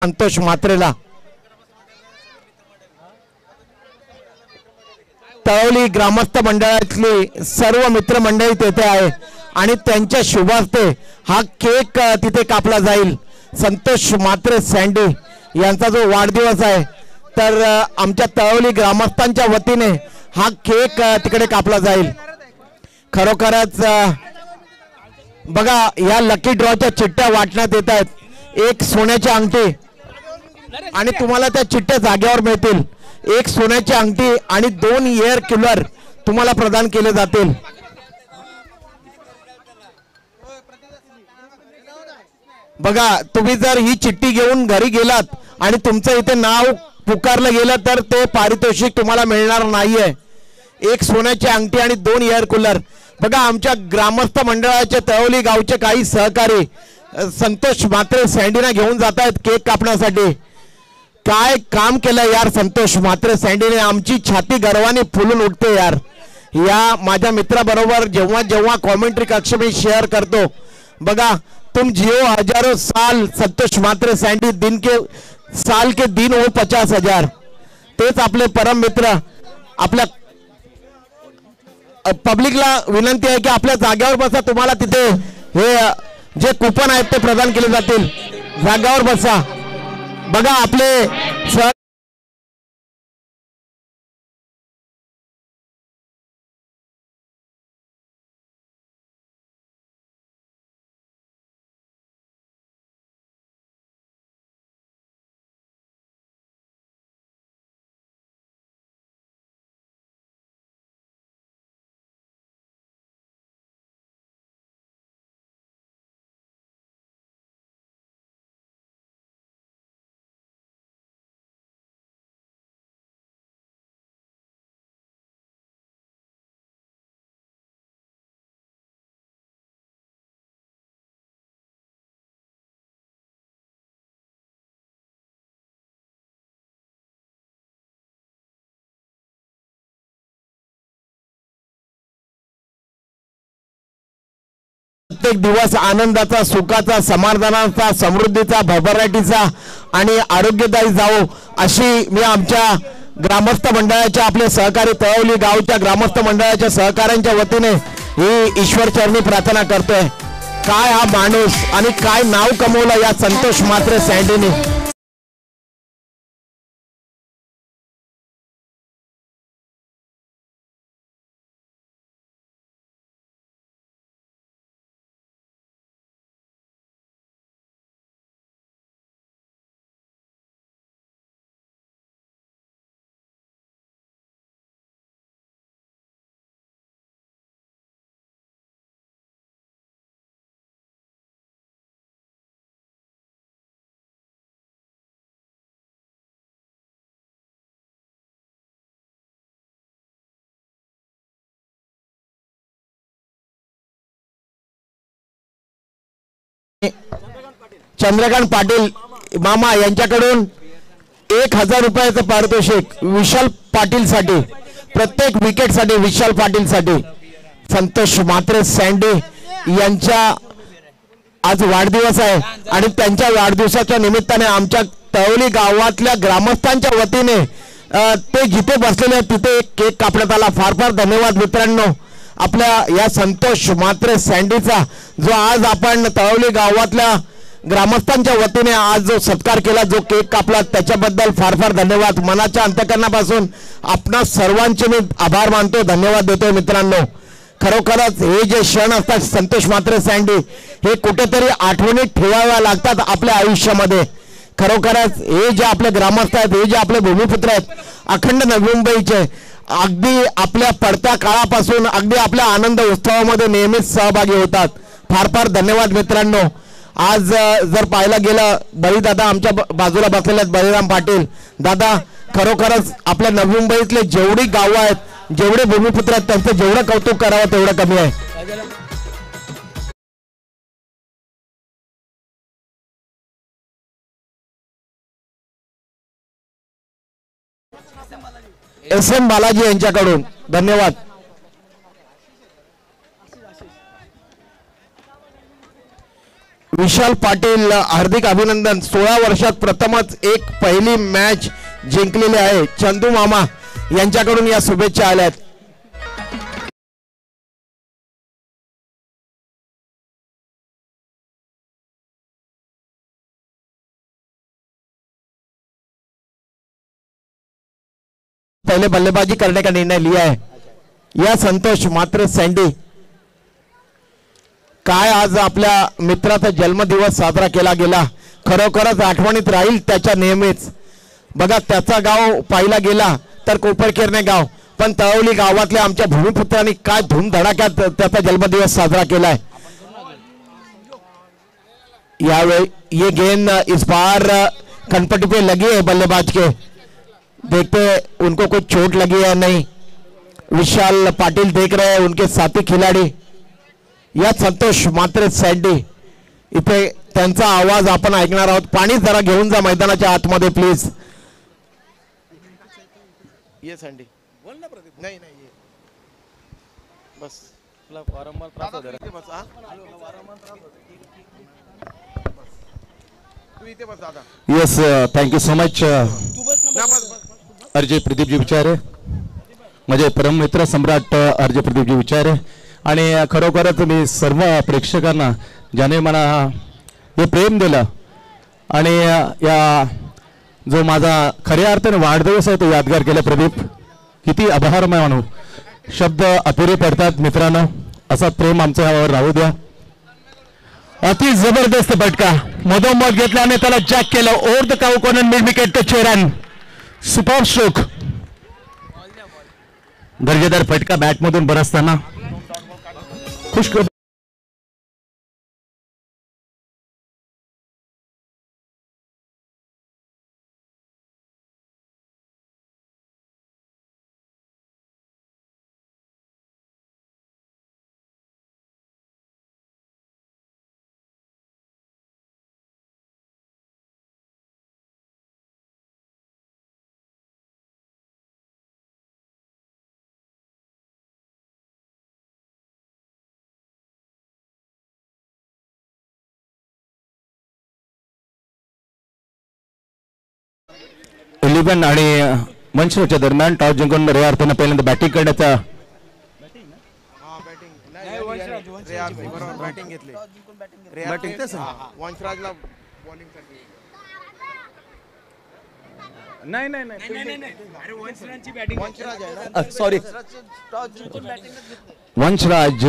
संतोष मात्रेला तळवली ग्रामस्थ मंडळातली सर्व मित्रमंडळी तेथे आहे आणि त्यांच्या शुभार्थे हा केक तिथे कापला जाईल। संतोष मात्रे सँडी यांचा जो वाढदिवस आहे तर आमच्या तळवली ग्रामस्थांच्या वतीने हा केक तिकडे कापला जाईल। खरोखरच बघा या लकी ड्रॉच्या चिठ्ठ्या वाटण्यात येत आहेत। एक सोन्याची अंगठी आणि तुम्हाला त्या चिठ्ठ्या जागेवर मिळतील। एक सोन्याची अंगठी आणि 2 एअर कूलर तुम्हाला प्रदान केले जातील। बघा तुम्ही जर ही चिठ्ठी घेऊन घरी गेलात आणि तुमचं इथे नाव पुकारलं गेलं तर ते पारितोषिक तुम्हाला मिळणार नाहीये। एक सोन्याची अंगठी आणि 2 एअर कूलर। बघा आमच्या ग्रामस्थ मंडळाचे तळवली गावचे काही सहकारी संतोष मात्रे सँडीना घेऊन जात आहेत केक कापण्यासाठी। काय काम केलं यार संतोष मात्रे सँडीने, आमची छाती गर्वाने फुलून उठते यार। या माझ्या मित्राबरोबर जेव्हा जेव्हा कॉमेंट्री कक्ष में शेअर करतो बघा तुम जियो हजारों साल संतोष मात्रे सँडी दिन के साल के दिन हो 50,000। तेच आपले परम मित्र। आपल्या पब्लिकला विनंती आहे की आपल्या जागेवर बसा, तुम्हाला तिथे हे जे कूपन आहेत ते प्रदान केले जातील। जागेवर बसा। बघा आपले प्रत्येक दिवस आनंदाचा, सुखाचा, समाधानाचा, समृद्धीचा, भरभराटीचा आणि आरोग्यदायी जावो अशी मी आमच्या ग्रामस्थ मंडळाच्या आपले सहकारी तळवली गावच्या ग्रामस्थ मंडळाच्या सहकाऱ्यांच्या वतीने ही ईश्वर चरणी प्रार्थना करतोय। काय हा माणूस आणि काय नाव कमवलं या संतोष मात्रे सँडीने। चंद्रकांत पाटील मामा यांच्याकडून 1000 रुपयाचं पारितोषिक विशाल पाटील साठी, प्रत्येक विकेट साठी विशाल पाटील साठी। संतोष मात्रे सँडी यांच्या आज वाढदिवस आहे आणि त्यांच्या वाढदिवसाच्या निमित्ताने आमच्या तळवली गावातल्या ग्रामस्थांच्या वतीने ते जिथे बसलेले आहेत तिथे एक केक कापण्यात आला। फार फार धन्यवाद मित्रांनो आपल्या या संतोष मात्रे सँडीचा जो आज आपण तळवली गावातल्या ग्रामस्थांच्या वतीने आज जो सत्कार केला, जो केक कापला त्याच्याबद्दल फार फार धन्यवाद। मनाच्या अंतःकरणापासून आपणा सर्वांचे मी आभार मानतो, धन्यवाद देतोय मित्रांनो। खरोखरच हे जे क्षण असतात संतोष मात्रे सँडी हे कुठेतरी आठवणीत ठेवाव्या लागतात आपल्या आयुष्यामध्ये। खरोखरच हे जे आपले ग्रामस्थ आहेत, हे जे आपले भूमिपुत्र आहेत, अखंड नवी मुंबईचे अगदी आपल्या पडत्या काळापासून अगदी आपल्या आनंद उत्सवामध्ये नेहमीच सहभागी होतात। फार फार धन्यवाद मित्रांनो। आज जर पाहायला गेलं बळीदादा आमच्या बाजूला बसलेले आहेत बळीराम पाटील दादा, खरोखरच आपल्या नवी मुंबईतले जेवढी गावं आहेत, जेवढे भूमिपुत्र आहेत त्यांचं जेवढं कौतुक करावं तेवढं कमी आहे। SM बालाजी यांच्याकडून धन्यवाद। विशाल पाटील हार्दिक अभिनंदन. 16 वर्षात प्रथमच एक पहिली मॅच जिंकलेली आहे. चंदू मामा यांच्याकडून या शुभेच्छा आल्यात. पहले बल्लेबाजी करने का निर्णय लिया है. या संतोष मात्र सँडी काय आज आपल्या मित्राचा जन्मदिवस साजरा केला गेला. खरोखरच आठवणीत राहील त्याच्या नेहमीच. बघा त्याचा गाव पाहिला गेला तर कोपरकेरणे गाव, पण तळवली गावातल्या आमच्या भूमिपुत्रांनी काय धूमधडाक्यात त्याचा जन्मदिवस साजरा केलाय. यावेळी ये गेंद इस बार कनपट्टी पे लगी है बल्लेबाज के. देखते उनको कुछ चोट लगी है नहीं. विशाल पाटिल देख रहे हैं उनके साथी खिलाड़ी. या संतोष मात्र सँडी इथे त्यांचा आवाज आपण ऐकणार आहोत. पाणी जरा घेऊन जा मैदानाच्या आतमध्ये प्लीज. ये सँडी बोल ना प्रदीप. नाही नाही ये बस तुला वारंवार त्रास होतो रे. बस हा वारंवार त्रास होतो. तू इथे बस दादा. Yes thank you so much. RJ Pradeepji Vichare माझे परममित्र सम्राट आरजे प्रदीपजी विचारे. आणि खरोखरच मी सर्व प्रेक्षकांना ज्याने मला हे प्रेम दिलं आणि या जो माझा खऱ्या अर्थाने वाढदिवस आहे तो यादगार केला. प्रदीप किती आभार मानू, शब्द अपुरे पडतात मित्रांनो. असा प्रेम आमच्या यावर राहू द्या. अति जबरदस्त फटका मधोमध घेतला आणि त्याला जॅक केलं. Over the cow corner mid wicket touch run. Super stroke. दर्जेदार फटका बॅटमधून बरसताना खुश. इलेव्हन आणि मंचच्या दरम्यान टॉस जिंकून रे अर्थानं पहिल्यांदा बॅटिंग करण्याचा सॉरी वंशराज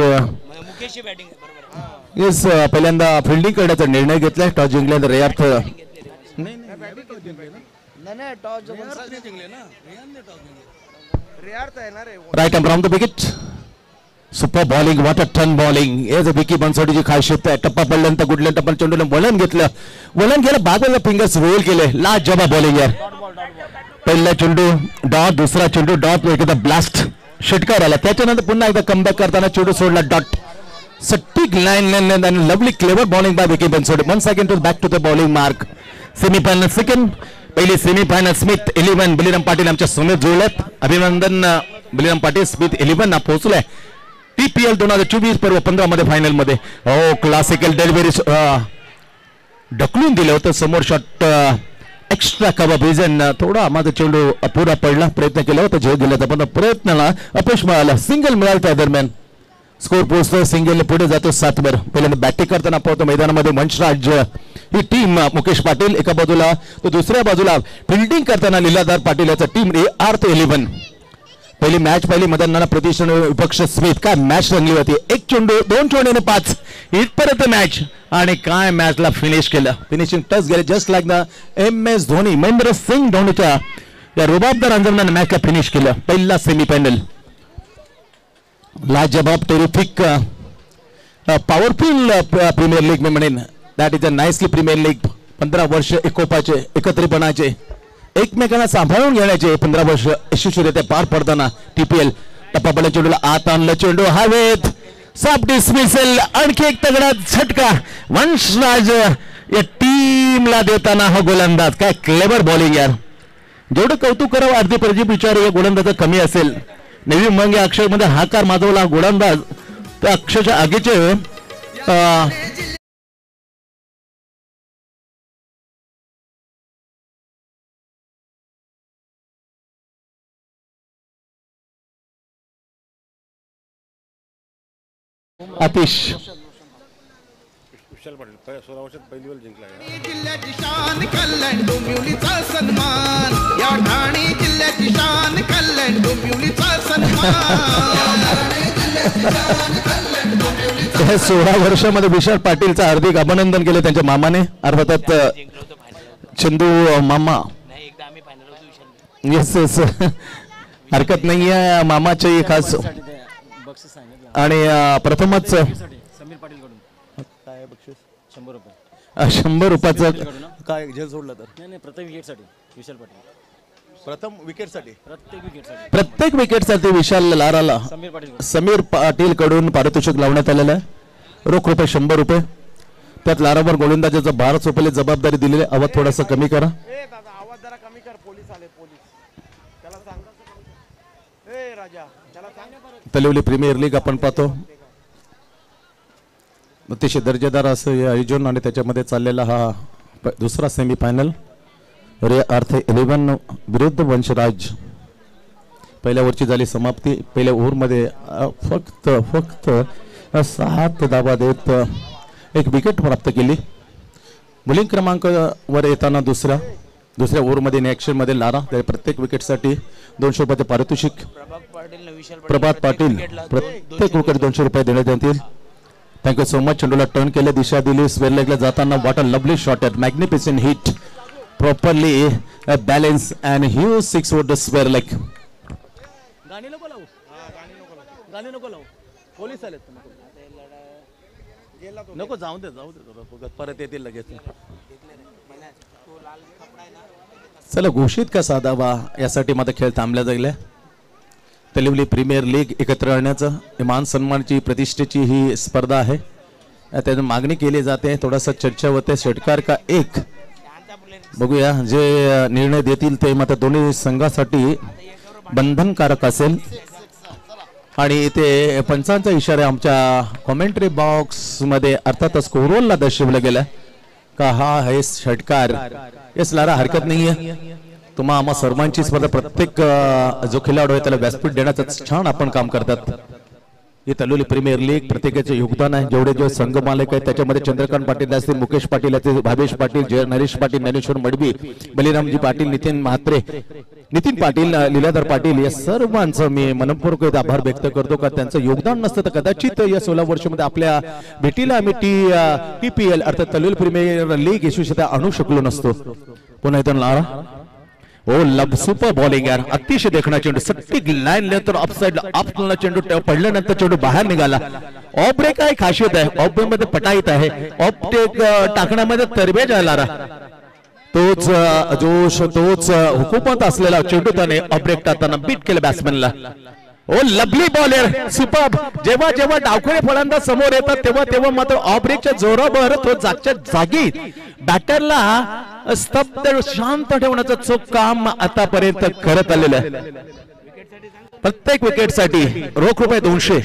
येस पहिल्यांदा फिल्डिंग करण्याचा निर्णय घेतलाय. टॉस जिंकल्यानंतर रे अर्थ right and from the wicket. Super bowling, what a ton bowling. As a Vicky बनसोडीची खासियत आहे. टप्पा पडल्यानंतर गुडल्या टप्पा चेंडूला वलन घेतलं. वलन गेलं बाजूला फिंगर्स रोल केले. लाजवाब बॉलिंग यार. पहिला चेंडू डॉट, दुसरा चेंडू डॉट, एकदा ब्लास्ट षटकार आला. त्याच्यानंतर पुन्हा एकदा कमबॅक करताना चेंडू सोडला डॉट. सटीक लाईन आणि lovely clever bowling bye Vicky Bansode. 1 second to back to the bowling mark. Semifinal second. पहिली सेमीफायनल स्मिथ 11 बलिराम पाटील आमच्या समेत जुळल्यात. अभिनंदन बलिराम पाटील स्मिथ 11 पोहोचलाय. TPL 2024 पर्व 15 मध्ये फायनल मध्ये. हो क्लासिकल डेलिव्हरी ढकलून दिलं होतं समोर. Shot extra cover vision. थोडा माझा चेंडू अपुरा पडला. प्रयत्न केला होता झेल दिला पण प्रयत्नाला अपयश मिळाला. सिंगल मिळालं त्या दरम्यान. स्कोर पोहोचतो. सिंगल पुढे जातो 7 वर. पहिल्यांदा बॅटिंग करताना पाहतो मैदानामध्ये मंचराज ही टीम. मुकेश पाटील एका बाजूला तो दुसऱ्या बाजूला फिल्डिंग करताना लीलाधर पाटील याचा टीम अर्थ 11. पहिली मॅच पहिली मैदानाला प्रतिष्ठान विपक्ष स्मिथ. काय मॅच रंगली होती. 1 चेंडू 2 चेंडूने 5 इथपर्यंत मॅच. आणि काय मॅचला फिनिश केलं. फिनिशिंग टच गेले just like the MS Dhoni. Mahendra Singh धोनीच्या या रुबाबदार अंजमनाने मॅचला फिनिश केलं. पहिला सेमीफायनल. लाजवाब टेरिफिक पॉवरफुल प्रीमियर लीग मी म्हणेन. That is a nicely premier league. 15 वर्ष एकोपाचे एकत्रितपणाचे एकमेकांना सांभाळून घेण्याचे 15 वर्ष यशस्वीरित्या पार पडताना TPL. टप्पा पडल्या चेंडूला आत आणलं. चेंडू हवेत. सब डिसमिसल. आणखी एक तगडा झटका वंशराज या टीमला देताना हा गोलंदाज. काय क्लेवर बॉलिंग यार. जेवढं कौतुक करावं अर्धी प्रदीप विचार या गोलंदाजा कमी असेल. नवी मंगे अक्षर मध्ये हाकार माजवला गोलंदाज. त्या अक्षरच्या आगीचे आतिश विशाल पाटील 16 वर्षात पहिली वेळ जिंकला आहे. जिल्ह्याची शान कल्याण डोंबिवलीचा सन्मान, या ठाणे जिल्ह्याची शान कल्याण डोंबिवलीचा सन्मान. 16 वर्षामध्ये विशाल पाटीलचं हार्दिक अभिनंदन केलं त्यांच्या मामाने, अर्थात चंदू मामा. येस येस, हरकत नाही आहे मामाची खास. आणि प्रथमच समीर पाटील कडून काय बक्षीस 100 रुपये. 100 रुपयाचं काय झेल सोडलं तर नाही प्रथम विकेटसाठी विशाल पाटील, प्रथम विकेटसाठी प्रत्येक विकेटसाठी विशाल लाराला समीर पाटील समीर पाटील कडून पारितोषिक लावण्यात आलेलं आहे. रोख रुपये 100 रुपये. त्यात लारावर गोलंदाजाचा भार सोपवली जबाबदारी दिलेली. आवाज थोडासा कमी करा. आवाज जरा कमी कर. पोलीस आले. पोलीस त्याला सांग. ए राजा त्याला सांग. तलिवली प्रीमियर लीग आपण पाहतो. अतिशय दर्जेदार असं हे आयोजन आणि त्याच्यामध्ये चाललेला हा दुसरा सेमीफायनल. रे अर्थ 11 विरुद्ध वंशराज. पहिल्या ओव्हरची झाली समाप्ती. पहिल्या ओव्हरमध्ये फक्त 7 धावा देत एक विकेट प्राप्त केली. बॉलिंग क्रमांक वर येताना दुसऱ्या ओव्हरमध्ये ॲक्शन मध्ये लारा. प्रत्येक विकेटसाठी 200 रुपयाचे पारितोषिक. प्रभात पाटील प्रत्येक विकेट 200 रुपये देण्यात येतील. Thank you so much. चेंडूला टर्न केले, दिशा दिली. स्क्वेअर लेगला जाताना what a lovely shot at magnificent hit, properly balance and huge 6 वर द स्क्वेअर लेग. गाणी नको लावू, गाणी नको लावू. पोलीस आलेत. नको जाऊ दे परत येतील लगेच. चला घोषित का साधावा यासाठी माझा खेळ थांबला जाईल. तलिवली प्रीमियर लीग एकत्र आणण्याचं मान सन्मानाची प्रतिष्ठेची ही स्पर्धा आहे. त्याची मागणी केली जाते. थोडासा चर्चा होते. षटकार का एक बघूया. जे निर्णय देतील ते मात्र दोन्ही संघासाठी बंधनकारक असेल. आणि इथे पंचांचा इशारा आमच्या कॉमेंट्री बॉक्स मध्ये अर्थातच कोरोलला दर्शवलं गेलं का हा आहे षटकार. येस लारा, हरकत नाहीये. तुम्हा आम्हा सर्वांची स्पर्धा प्रत्येक जो खेळाडू आहे त्याला व्यासपीठ देण्याचं छान आपण काम करतात. ही तलोली प्रीमियर लीग प्रत्येकाचे योगदान आहे. जेवढे संघ मालक आहेत त्याच्यामध्ये चंद्रकांत पाटील असतील, मुकेश पाटील असतील, भावेश पाटील, नरेश पाटील, ज्ञानेश्वर मडबी, बलिरामजी पाटील, नितीन म्हात्रे, नितीन पाटील, लीलाधर पाटील या सर्वांचं मी मनपूर्वक आभार व्यक्त करतो. का त्यांचं योगदान नसतं तर कदाचित या 16 वर्षामध्ये आपल्या भेटीला आम्ही TPL अर्थात तलोली प्रीमियर लीग यशस्वी आणू शकलो नसतो. पुन्हा इथं लारा. ओ लब सुपर बॉलिंग यार. अतिशय देखणा चेंडू सट्टिक लाईन नंतर ऑफसाइड आपला चेंडू पडल्यानंतर चेंडू बाहेर निघाला. ऑफ ब्रेक काय खासियत आहे. ऑफ ब्रेक मध्ये पटाईत आहे. ऑफ ब्रेक टाकण्यामध्ये तरबेज आहे लारा. तोच जोश, तोच हुकूमत असलेला चेंडू त्याने ऑफ ब्रेक टाकताना बीट केलं बॅट्समॅनला. Oh lovely bowler superb. जेव्हा जेव्हा डावखुळे फलंदाज समोर येतात तेव्हा मात्र ऑफ ब्रेकच्या जोरावर तो जागच्या जागी बॅटरला स्तब्ध शांत ठेवण्याचं चोख काम आतापर्यंत करत आलेलं आहे. प्रत्येक विकेटसाठी रोख रुपये 200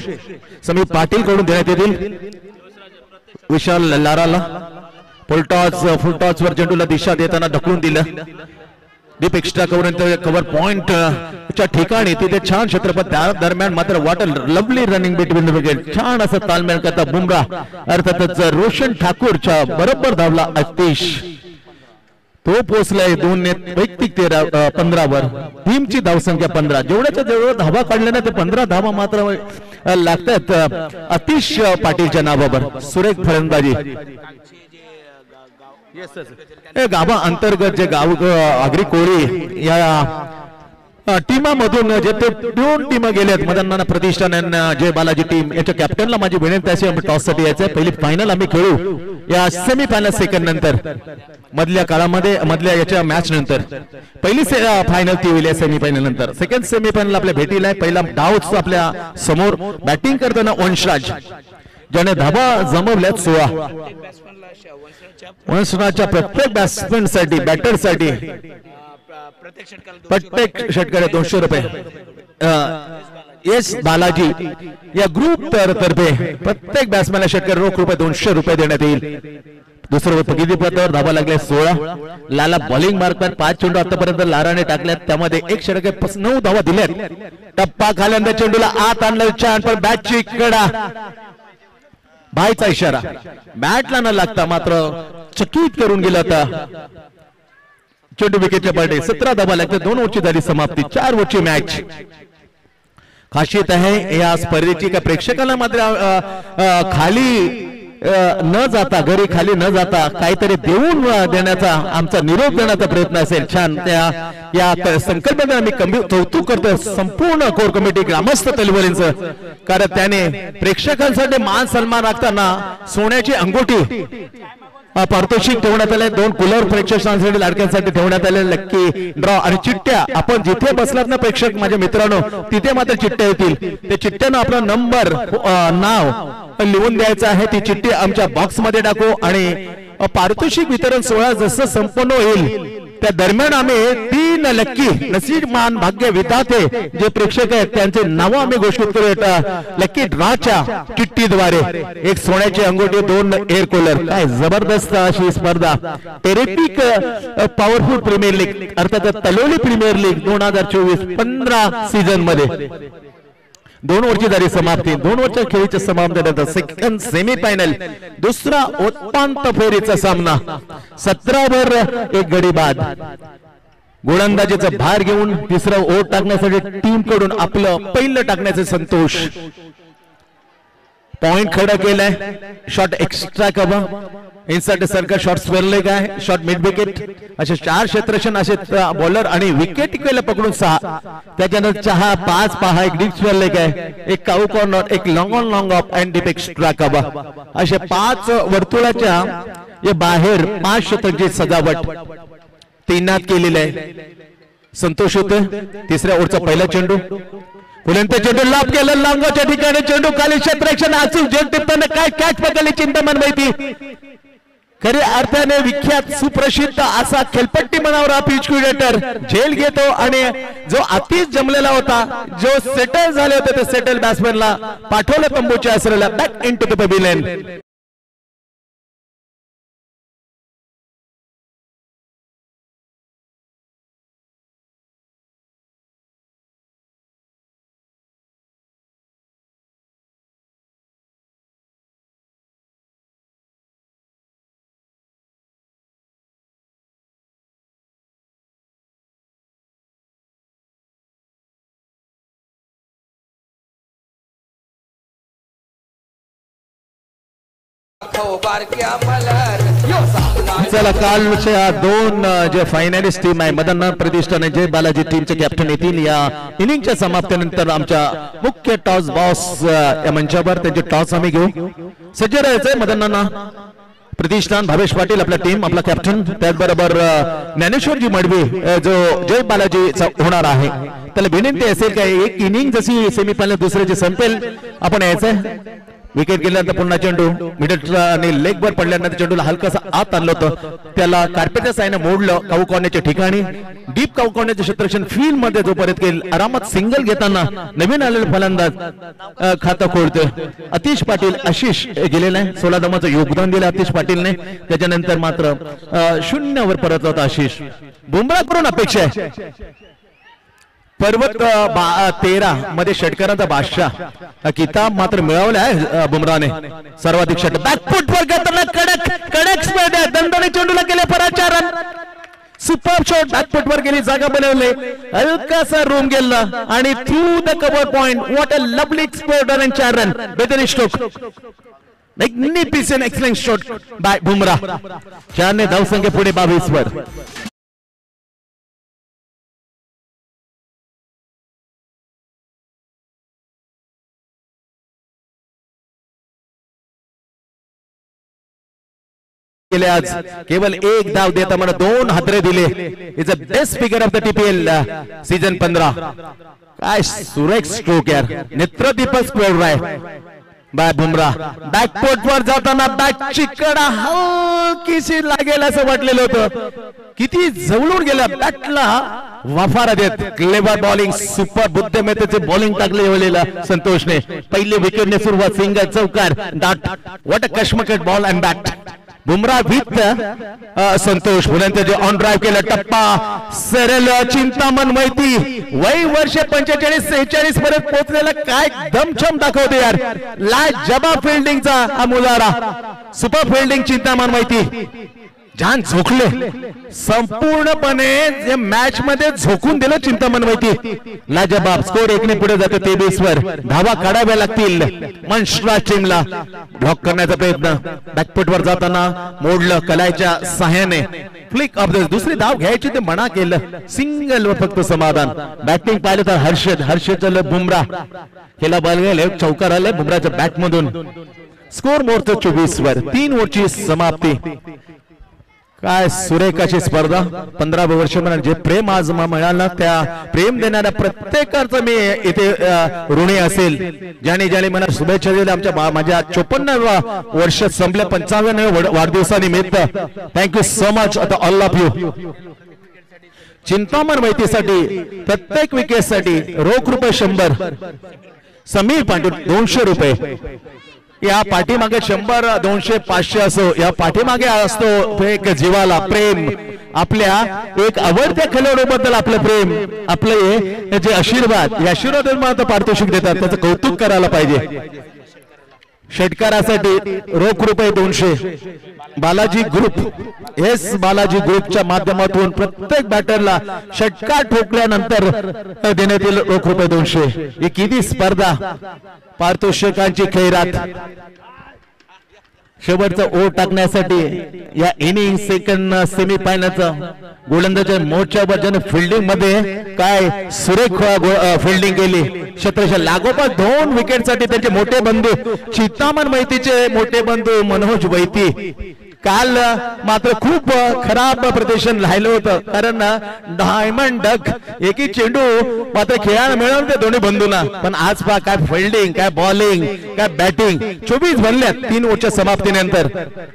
समीर पाटील कडून देण्यात येतील. विशाल लाराला फुलटॉस वर चेंडूला दिशा देताना ढकलून दिलं. डीप एक्स्ट्रा कव्हर पॉइंट च्या ठिकाणी तिथे छान क्षेत्रपट दरम्यान मात्र what a lovely running between the wicket. छान असं तालमेल करता बुमराह अर्थातच रोशन ठाकूरच्या बरोबर धावला अतिश. तो पोहोचलाय 2 वैयक्तिक 15 वर. टीमची धावसंख्या 15. जेवढ्याच्या जेवढ धावा काढल्या ना ते 15 धावा मात्र लागतात अतिश पाटीलच्या नावावर. सुरेख फलंदाजी. गाभा अंतर्गत जे गाव आगरी कोळी या टीमामधून जे ते 2 टीम गेल्यात. मदननाना प्रतिष्ठान जय बालाजी टीम याच्या कॅप्टनला माझी विनंती अशी टॉस साठी यायचं. पहिली फायनल आम्ही खेळू या सेमीफायनल सेकंड नंतर मधल्या काळामध्ये मधल्या याच्या मॅच नंतर. पहिली फायनल ती होईल सेमीफायनल नंतर. सेकंड सेमीफायनल आपल्या भेटीला आहे. पहिला डावच आपल्या समोर बॅटिंग करताना वंशराज ज्याने धाबा जमवल्यात 16. वंशराजच्या प्रत्येक बॅट्समॅन साठी बॅटर साठी प्रत्येक षटकाला 200 रुपये. एस बालाजी या ग्रुप तर्फे प्रत्येक बॅट्समॅनला षटकार रोख रुपये 200 रुपये देण्यात येईल. दुसरं प्रतिनिधिपदावर धाबा लागले 16. लाला बॉलिंग मार्कवर 5 चेंडू आतापर्यंत लाराने टाकल्यात. त्यामध्ये एक षटक 9 धावा दिल्यात. टप्पा खाल्यांदा चेंडूला आत आणलं छान पण बॅटची कडा बायचा इशारा, बॅटला न लागता मात्र चकित करून गेला होता चेंडू विकेटच्या पाठी. 17 धावा लागतात, 2 ओव्हरची झाली समाप्ती, 4 ओव्हरची मॅच. खासियत आहे या स्पर्धेची का प्रेक्षकांना मात्र खाली न जाता, घरी खाली न जाता काहीतरी देऊन देण्याचा आमचा निरोप देण्याचा प्रयत्न असेल. छान त्या या संकल्पनेने आम्ही कौतुक करतो संपूर्ण कोर कमिटी ग्रामस्थ तलवारींचं, कारण त्याने प्रेक्षकांसाठी मान सन्मान राखताना सोन्याची अंगठी पारितोषिक ठेवण्यात आले, 2 कूलर प्रेक्षकांसाठी लाडक्यांसाठी ठेवण्यात आले, लक्की ड्रॉ आणि चिठ्ठ्या. आपण जिथे बसलात ना प्रेक्षक माझ्या मित्रांनो, तिथे मात्र चिठ्ठ्या येतील. त्या चिठ्ठ्यानं आपला नंबर नाव लिहून द्यायचं आहे. ती चिठ्ठी आमच्या बॉक्स मध्ये टाकू आणि पारितोषिक वितरण सोहळा जसं संपन्न होईल त्या दरम्यान आम्ही 3 लक्की नसीबवान भाग्य विधाते जे प्रेक्षक आहेत त्यांचे नाव आम्ही घोषित करू. लक्की ड्रॉच्या चिठ्ठीद्वारे 1 सोन्याची अंगठी, 2 एअर कूलर. काय जबरदस्त अशी स्पर्धा. टेरिफिक पॉवरफुल प्रीमियर लीग अर्थात तलोली प्रीमियर लीग 2024-15 सीझन मध्ये 2 ओव्हरची झाली समाप्ती. 2 ओव्हरच्या खेळीच्या समाप्तीनंतर सेकंड सेमीफायनल, दुसरा उपांत्य फेरीचा सामना. 17 ओव्हर 1 गडी बाद. गोलंदाजीचा भार घेऊन तिसरा ओव्हर टाकण्यासाठी टीम कडून आपलं पहिलं टाकण्याचे संतोष. पॉइंट खडा केलाय, shot extra cover, inside circle, shot square leg आहे, शॉट मिड विकेट, असे 4 क्षेत्ररक्षण असे बॉलर आणि विकेट केलं पकडून 6. त्याच्यानंतर 5 पहा, 1 डीप स्क्वेअर लेग आहे, 1 cow corner, 1 long on long off and deep extra cover. असे 5 वर्तुळाच्या या बाहेर 5 क्षेत्रांची सजावट तीनात केलेली आहे. संतोष होते. तिसऱ्या ओव्हरचा पहिला चेंडू, फुलंते चेंडू लाभ केला, लांगाच्या ठिकाणी चेंडू खाली क्षेत्ररक्षण अचूक झेल टिपताना काय कॅच पकडली चिंतामण माहिती. खऱ्या अर्थाने विख्यात सुप्रसिद्ध असा खेळपट्टी मनावर पिच क्रिएटर झेल घेतो आणि जो अतिच जमलेला होता, जो सेटल झाले होते, ते सेटल बॅट्समॅनला पाठवलं तंबूच्या आसऱ्याला back into the pavilion. चला कालच्या 2 जे फायनलिस्ट टीम आहे मदन प्रतिष्ठान आणि जय बालाजी टीमचे कॅप्टन येतील या इनिंगच्या समाप्तीनंतर. आमच्या मुख्य टॉस बॉस या मंचावर त्यांचे टॉस आम्ही घेऊ. सज्ज राहायचंय मदनांना. प्रतिष्ठान भावेश पाटील आपला टीम, आपला कॅप्टन, त्याचबरोबर ज्ञानेश्वरजी मडवी जो जय बालाजीचा होणार आहे. त्याला विनंती असेल का 1 इनिंग जशी सेमीफायनल दुसऱ्याची संपेल आपण यायचंय. विकेट गेल्यानंतर पुन्हा चेंडू मिडल आणि लेग वर पडल्यानंतर चेंडूला हलकासा आत आणलं होतं, त्याला कार्पेटच्या साहाय्याने मोडलं काऊ कॉर्नरच्या ठिकाणी. डीप काऊ कॉर्नरचे क्षेत्ररक्षण फील्ड मध्ये जो परत केल, आरामात सिंगल घेताना नवीन आलेले फलंदाज खातं खोलतोय. आतिश पाटील आशिष गेलेला आहे, 16 धावांचं योगदान दिलं आतिश पाटीलने. त्याच्यानंतर मात्र 0 वर परत होता आशिष. बुमराह करून अपेक्षा आहे. पर्वत 13 मध्ये षटकारांचा बादशाह किताब मात्र मिळवला आहे बुमराहने. सर्वाधिक षटक बॅकफुट वर घेताना कडक स्पीड आहे. दणदणी चेंडूला केले परत 4 रन. सुपर शॉट बॅकफुट वर गेली, जागा बनवले, हलकासा रूम गेला आणि through the cover point. What a lovely speed आणि 4 रन. बेहतरीन stroke, magnificent excellent shot bye Bumrah. 4 ने धावसंख्या पुढे 22 वर. आज केवळ 1 धाव देता मला 2 हादरे दिले. Is a best figure of the TPL season 15. काय सुरेख स्ट्रोक यार, नेत्रदीपक स्कोर आहे बाय बुमराह. बॅकफुट वर जाताना बॅटची कडा हलकीशी लागेल असं वाटलेलं होतं, किती जवळून गेला बॅटला वाफारा देत. क्लेवर बॉलिंग, सुपर बुद्धिमत्तेचे बॉलिंग टाकले संतोषने. पहिली विकेटने सुरुवात, सिंगल, चौकार, डॉट. व्हॉट अ कश्मकट ball and bat. Bumrah with Santosh मुलांचं जे ऑन ड्राईव्ह केलं टप्पा सरळ चिंतामन मैती वय वर्ष 45-46 पर्यंत पोहोचलेला काय दमछम दाखवते यार लाजवाब फिल्डिंगचा हा मुलारा सुपर फिल्डिंग चिंतामन मैती जान झोकले संपूर्णपणे मॅच मध्ये झोकून दिलं चिंतामन मैती लाजवाब स्कोर 1 ने पुढे जातो 23 वर धावा काढाव्या लागतील मंशराज टीमला ब्लॉक करण्याचा प्रयत्न बॅकफुट वर जाताना मोडलं कलाईच्या सहाय्याने फ्लिक ऑफ द दुसरी धाव घ्यायची ते मना केलं सिंगल वर फक्त समाधान बॅटिंग पाहिलं तर हर्षद बुमरा केला बॉल गेले चौकार आले बुमराच्या बॅट मधून स्कोर मोडतो 24 वर 3 ओव्हरची समाप्ती काय सुरेख अशी स्पर्धा 15 वर्ष म्हणा जे प्रेम आज मिळालं त्या प्रेम देणाऱ्या प्रत्येकाचं मी इथे ऋणी असेल ज्याने ज्याने मला शुभेच्छा दिल्या आमच्या माझ्या 54 वर्ष संपल्या 55व्या वाढदिवसानिमित्त thank you so much all of you Chintaman मैतीसाठी प्रत्येक विकेटसाठी रोख रुपये 100 समीर पांडू 200 रुपये या पाठीमागे 100 200 500 असो या पाठीमागे असतो एक जीवाला प्रेम आपल्या एक आवडत्या खेळाडूबद्दल आपलं प्रेम आपले जे आशीर्वाद या आशीर्वादात पारितोषिक देतात त्याचं कौतुक करायला पाहिजे षटकारासाठी रोख रुपये 200 बालाजी ग्रुप बालाजी ग्रुपच्या माध्यमातून प्रत्येक बॅटरला षटकार ठोकल्यानंतर देण्यात येईल रोख रुपये 200 ही किती स्पर्धा पारितोषिकांची खैरात शेवटचा ओव्हर टाकण्यासाठी या इनिंग सेकंड सेमीफायनलचा गोलंदाजाच्या मोर्चावर ज्याने फिल्डिंग मध्ये काय सुरेख फिल्डिंग केली क्षेत्रशः लागोपाठ 2 विकेटसाठी त्यांचे मोठे बंधू चिंतामण मैतीचे मोठे बंधू मनोज वैती काल मात्र खूप खराब प्रदर्शन राहिलं होतं कारण डायमंड डक एकही चेंडू मात्र खेळायला मिळालं ते दोन्ही बंधूंना पण आज पहा काय फिल्डिंग काय बॉलिंग काय बॅटिंग 24 बनल्यात 3 ओव्हरच्या समाप्तीनंतर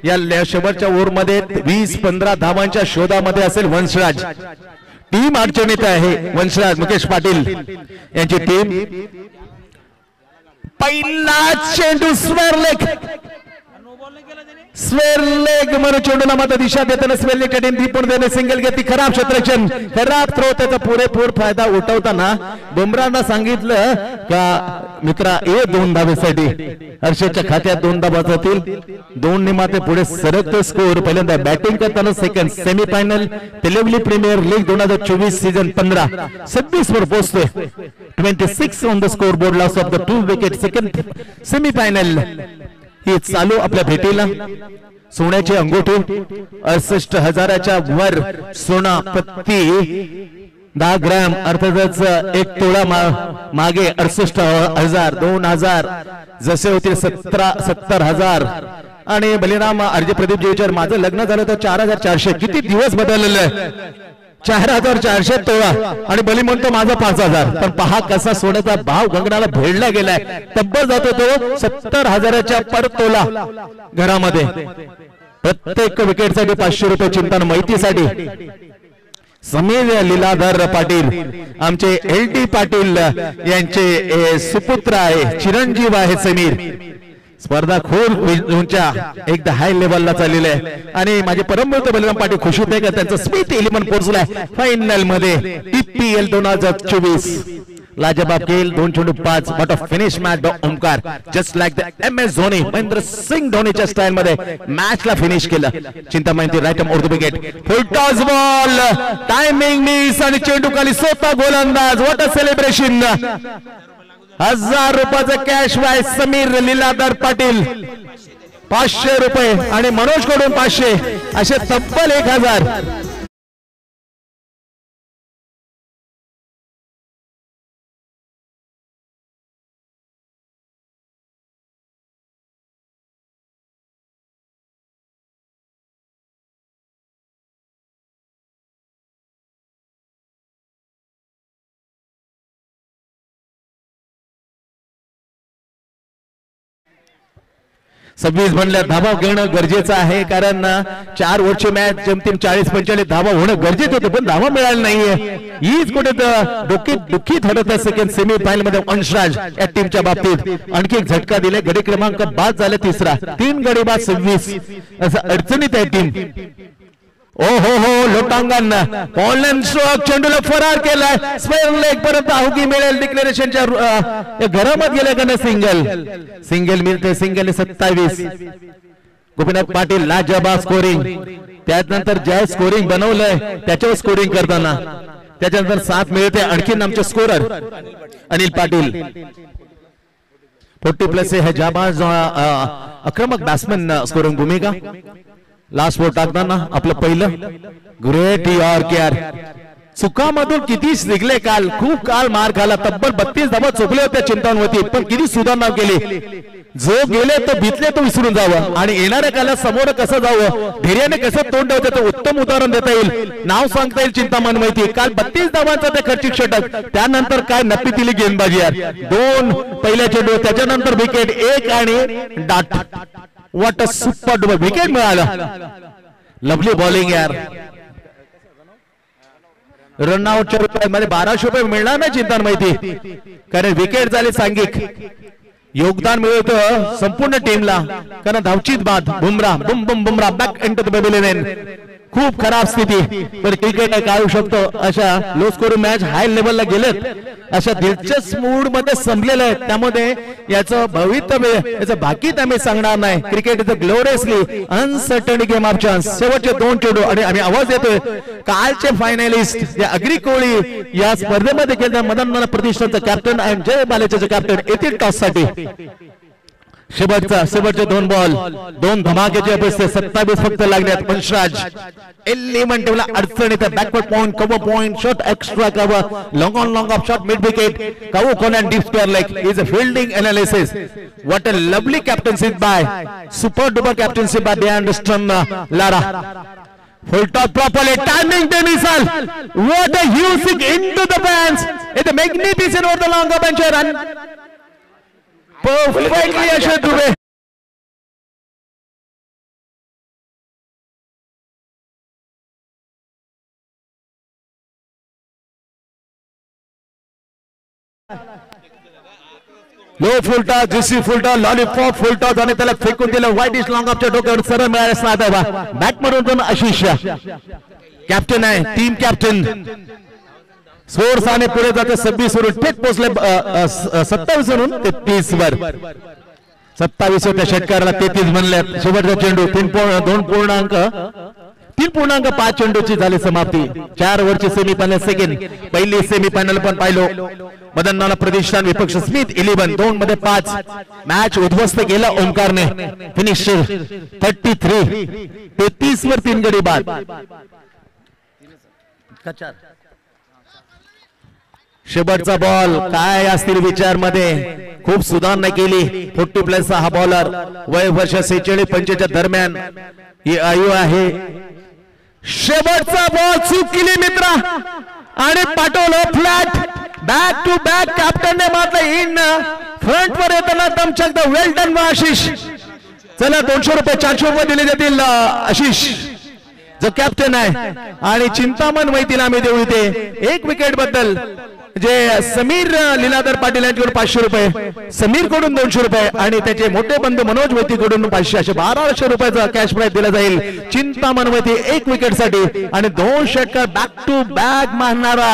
या शेवटच्या ओव्हर मध्ये 20-15 धावांच्या शोधामध्ये असेल वंशराज टीम अडचणीत आहे वंशराज मुकेश पाटील यांची टीम पहिला चेंडू स्क्वेअर लेग म्हणून चेंडूला मात्र दिशा देताना स्वेल पण देणे सिंगल घेतली खराब क्षेत्ररक्षण खराब थ्रो त्याचा पुरेपूर फायदा उठवताना बुमराहनं सांगितलं का मित्रा 2 धावेसाठी हर्षदच्या खात्यात 2 धावा जातील 2 ने मात्र पुढे सरकतो स्कोर पहिल्यांदा बॅटिंग करताना second semifinal Telugu premier league 2024 season 15 26 वर पोहोचतोय 26 on the scoreboard loss of the 2 wicket second semifinal ही चालू आपल्या भेटीला सोन्याची अंगठी 68,000च्या वर सोना प्रति 10 ग्रॅम अर्थातच 1 तोळा मागे 68,000 2,000 जसे होतील 70,000 आणि बलिराम अर्जी प्रदीप जी विचार माझं लग्न झालं तर 4,400 किती दिवस बदललेलं 4,400 तोळा आणि बली म्हणतो माझा 5,000 पण पहा कसा सोन्याचा भाव गगनाला भेडला गेलाय तब्बल जातो तो 70,000च्या पर तोला घरामध्ये प्रत्येक विकेटसाठी 500 रुपये चिंतन मैतीसाठी समीर लीलाधर पाटील आमचे LT पाटील यांचे सुपुत्र आहे चिरंजीव आहे समीर स्पर्धा खूप उंच्या एकदा हाय लेवलला चाललेली आहे आणि माझे परमभूत बलिराम पाटील खुश होते का त्यांचा स्मिथ 11 पोहोचलाय फायनल मध्ये EPL 2024 लाजवाब खेळ 2 चेंडू 5 but of finish match by Omkar just like the MS Dhoni Mahendra Singh धोनीच्या स्टाईल मध्ये मॅच ला फिनिश केलं Chintamani right on over the wicket full toss ball timing miss आणि चेंडू खाली स्वतः गोलंदाज व्हॉट अ सेलिब्रेशन 1000 रुपयाचं कॅश वाय समीर लीलाधर पाटील 500 रुपये आणि मनोज कडून 500 असे तब्बल 1000 26 बनल्या धावा घेणं गरजेचं आहे कारण 4 ओव्हरची मॅच जेमतेम 40-45 धावा होणं गरजेचं होतं पण धावा मिळाली नाहीये हीच कुठे दुःखी ठरत आहे सेकंड सेमी फायनल मध्ये अंशराज या टीमच्या बाबतीत आणखी एक झटका दिले. गडी क्रमांक 5 झाले तिसरा, 3 गडी बाद 26 असं अडचणीत आहे टीम. ओ हो लोटांगण पॉलॅन्ड स्ट्रोक चेंडूला फरार केलाय. स्क्वेअर लेग पर्यंत आहुकी मिळेल डिक्लेरेशनच्या घरामध्ये गेले का सिंगल मिळते. सिंगल 27. गोपीनाथ पाटील लाजवाब स्कोरिंग. त्यानंतर ज्या स्कोरिंग बनवलंय त्याच्यावर स्कोरिंग करताना त्याच्यानंतर 7 मिळते. आणखी आमचे स्कोरर अनिल पाटील 40+ है जाबाज आक्रमक बॅट्समन स्कोरिंग भूमिका. लास्ट बॉल टाकताना आपलं पहिलं ग्रेट यॉर्कर. चुकामधून किती शिकले काल, खूप काल मार खाला. तब्बल 32 धावा चुकले होत्या चिंतावरती, पण किती सुधारणा केली. जो गेले तो भितले तो विसरून जावं आणि येणाऱ्या काला समोर कसं जावं, धैर्याने कसं तोंड ठेवतं ते उत्तम उदाहरण देता येईल. नाव सांगता येईल चिंतामण माहिती. काल 32 धावांचा ते खर्चिक षटक, त्यानंतर काय नप्पी दिली गेंदबाजी यार. 2 पहिल्या चेंडू, त्याच्यानंतर विकेट 1 आणि dot. What a super duper wicket मिळाला. लवली बॉलिंग यार. रनआउटच्या रुपयामध्ये 1200 रुपये मिळणार नाही चिंतन माहिती, कारण विकेट झाले सांघिक. योगदान मिळतं संपूर्ण टीमला, कारण धावचीत बाद. Bumrah Bumrah back into the बेबीलेन. खूप खराब स्थिती, पण क्रिकेट काढू शकतो. अशा लो स्कोर मॅच हाय लेवलला गेलेत, अशा दिलचस्प मूड मध्ये संपलेलं आहे. त्यामध्ये याचं भवितव्य याचं बाकी आम्ही सांगणार नाही. Cricket is a gloriously uncertain game of chance. शेवटचे 2 चेंडू आणि आम्ही आवाज देतोय कालचे फायनलिस्ट या अग्री कोहली या स्पर्धेमध्ये खेळताना मदन प्रतिष्ठानचं कॅप्टन आणि जय बालेचे कॅप्टन येथील टॉस साठी. शेवटचे 2 बॉल 2 धमाक्याचे अपेक्षा. 27 फक्त लागल्यात. पंचराज 11 ठेवला अडचणीत. Backward point, cover point, shot extra cover, long on long of shot, mid wicket, cover corner and deep square leg is a fielding analysis. What a lovely captaincy by super duper captaincy by Deandre Lara. Full toss properly, timing the missile. What a huge kick into the fans. It's a magnificent over the longer bench run. Perfectly Asher Dubey. Low फुलटा, GC फुलटा, lollipop फुलटा आणि त्याला फेकून दिलं. White is long ऑफच्या डोक्यावर सरळ मिळाले. साधा bat मधून Ashish captain आहे, टीम कॅप्टन. सोर्स आणि पुढे जाते 26 वरून थेट पोहोचले 27 वरून 33 वर. 27 होत्या षटकाराला 33 म्हणले. शेवटचा चेंडू 3.5 चेंडूची झाली समाप्ती. 4 ओव्हरची सेमीफायनल सेकंड. पहिली सेमीफायनल पण पाहिलो. मदन प्रतिष्ठान विपक्ष स्मिथ 11 2 मध्ये 5. मॅच उद्ध्वस्त केला ओमकारने. फिनिश 33 वर 3 गडी बाद. शेवटचा बॉल काय असतील विचार मध्ये, खूप सुधारणा केली. 40+ हा बॉलर, वय वर्ष 46-45 दरम्यान ही आयु आहे. शेवटचा बॉल चूक केली मित्रा आणि पाठवलं फ्लॅट. बॅक टू बॅक कॅप्टनने मारलं इन. फ्रंट वर येताना दमचकदा. Well done Ashish. चला 200 रुपये 400 रुपये दिले जातील आशिष जो कॅप्टन आहे. आणि चिंतामण मैत्रीण आम्ही देऊ इथे 1 विकेट बद्दल जे समीर लीलाधर पाटील यांच्याकडून 500 रुपये, समीर कडून 200 रुपये आणि त्याचे मोठे बंधू मनोज वैती कडून 500 असे 1200 रुपयाचा कॅश प्राइज दिला जाईल चिंतामण वैती 1 विकेट साठी. आणि 2 षटकार बॅक टू बॅक मारणारा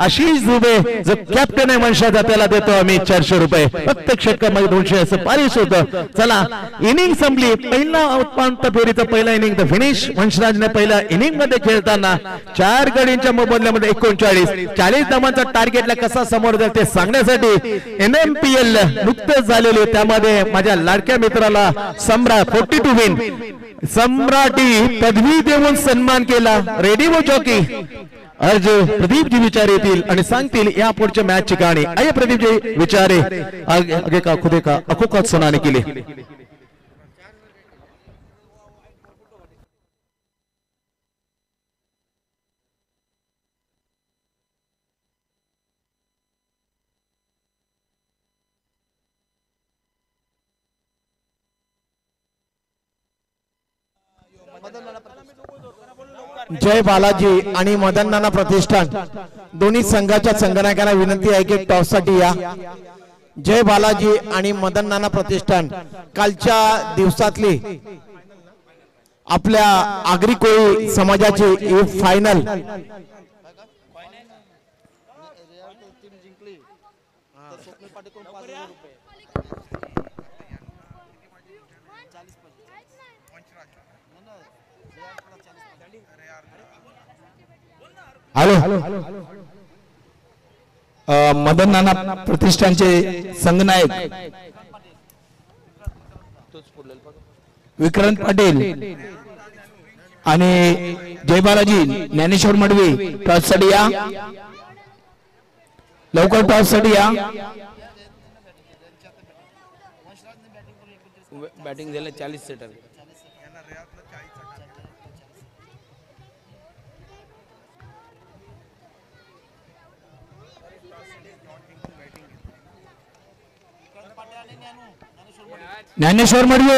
आशिष दुबे जो कॅप्टन आहे वंशाचा त्याला देतो आम्ही 400 रुपये. प्रत्येक षटकामध्ये 200 असं पारिश होतं. चला इनिंग संपली. पहिला उपांत्य फेरीचा पहिला इनिंग द फिनिश. वंशराजने पहिल्या इनिंग मध्ये खेळताना 4 गडींच्या मोबदल्यामध्ये 39 धावांचा टार्गेट कसा समोर जाईल ते सांगण्यासाठी NMPL नुकतेच झालेले त्यामध्ये माझ्या लाडक्या मित्राला सम्राट 42 विन सम्राटी पदवी देऊन सन्मान केला. रेडिओ जॉकी अर्ज प्रदीपजी विचार येतील आणि सांगतील या पुढच्या मॅच ची कहाणी. आइए प्रदीपजी विचारे आगे का खुदे का अखोकात सुनाने के लिए. जय बालाजी आणि मदन नाना प्रतिष्ठान दोन्ही संघाच्या संघनायकांना विनंती आहे की टॉस साठी या. जय बालाजी आणि मदन नाना प्रतिष्ठान कालच्या दिवसातली आपल्या आगरी कोळी समाजाची फायनल हॅलो मदन नाना प्रतिष्ठानचे संघनायक विक्रांत पाटील आणि जय बालाजी ज्ञानेश्वर मडवी टॉस साठी या. लवकर टॉस साठी या. बॅटिंग दिलं 40 सेटर. ज्ञानेश्वर मडवी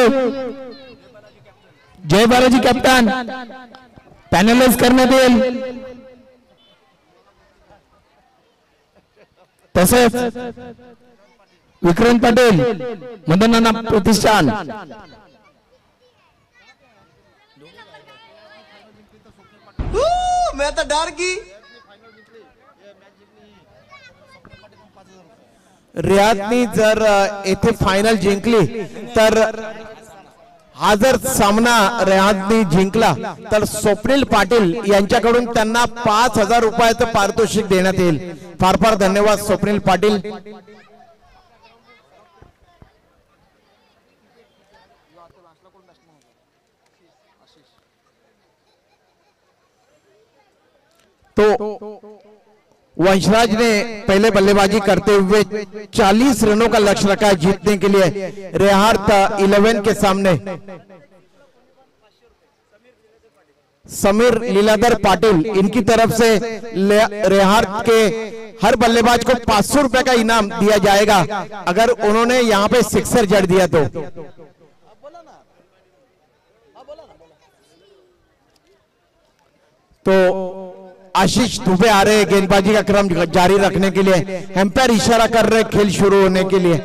जय बालाजी कॅप्टन पॅनलाइज करण्यात येईल. तसेच विक्रांत पाटील मदन नाना प्रतिष्ठान मैं तो डर गई. रियादनी जर येथे फायनल जिंकली तर हा जर सामना रियादनी जिंकला तर स्वप्नील पाटील यांच्याकडून त्यांना 5,000 रुपयाचं पारितोषिक देण्यात येईल. फार फार धन्यवाद स्वप्नील पाटील. तो वंशराज ने पहले बल्लेबाजी करते हुए 40 रनों का लक्ष्य रखा है जीतने के लिए रेहार्थ 11 के सामने. समीर लीलाधर पाटिल इनकी तरफ से रेहार्थ के हर बल्लेबाज को 500 रुपए का इनाम दिया जाएगा अगर उन्होंने यहां पे सिक्सर जड़ दिया तो आशीष दुबे आ रहे गेंदबाजी का क्रम जारी रखने के लिए. एम्पायर इशारा कर रहे खेल शुरू होने के लिए.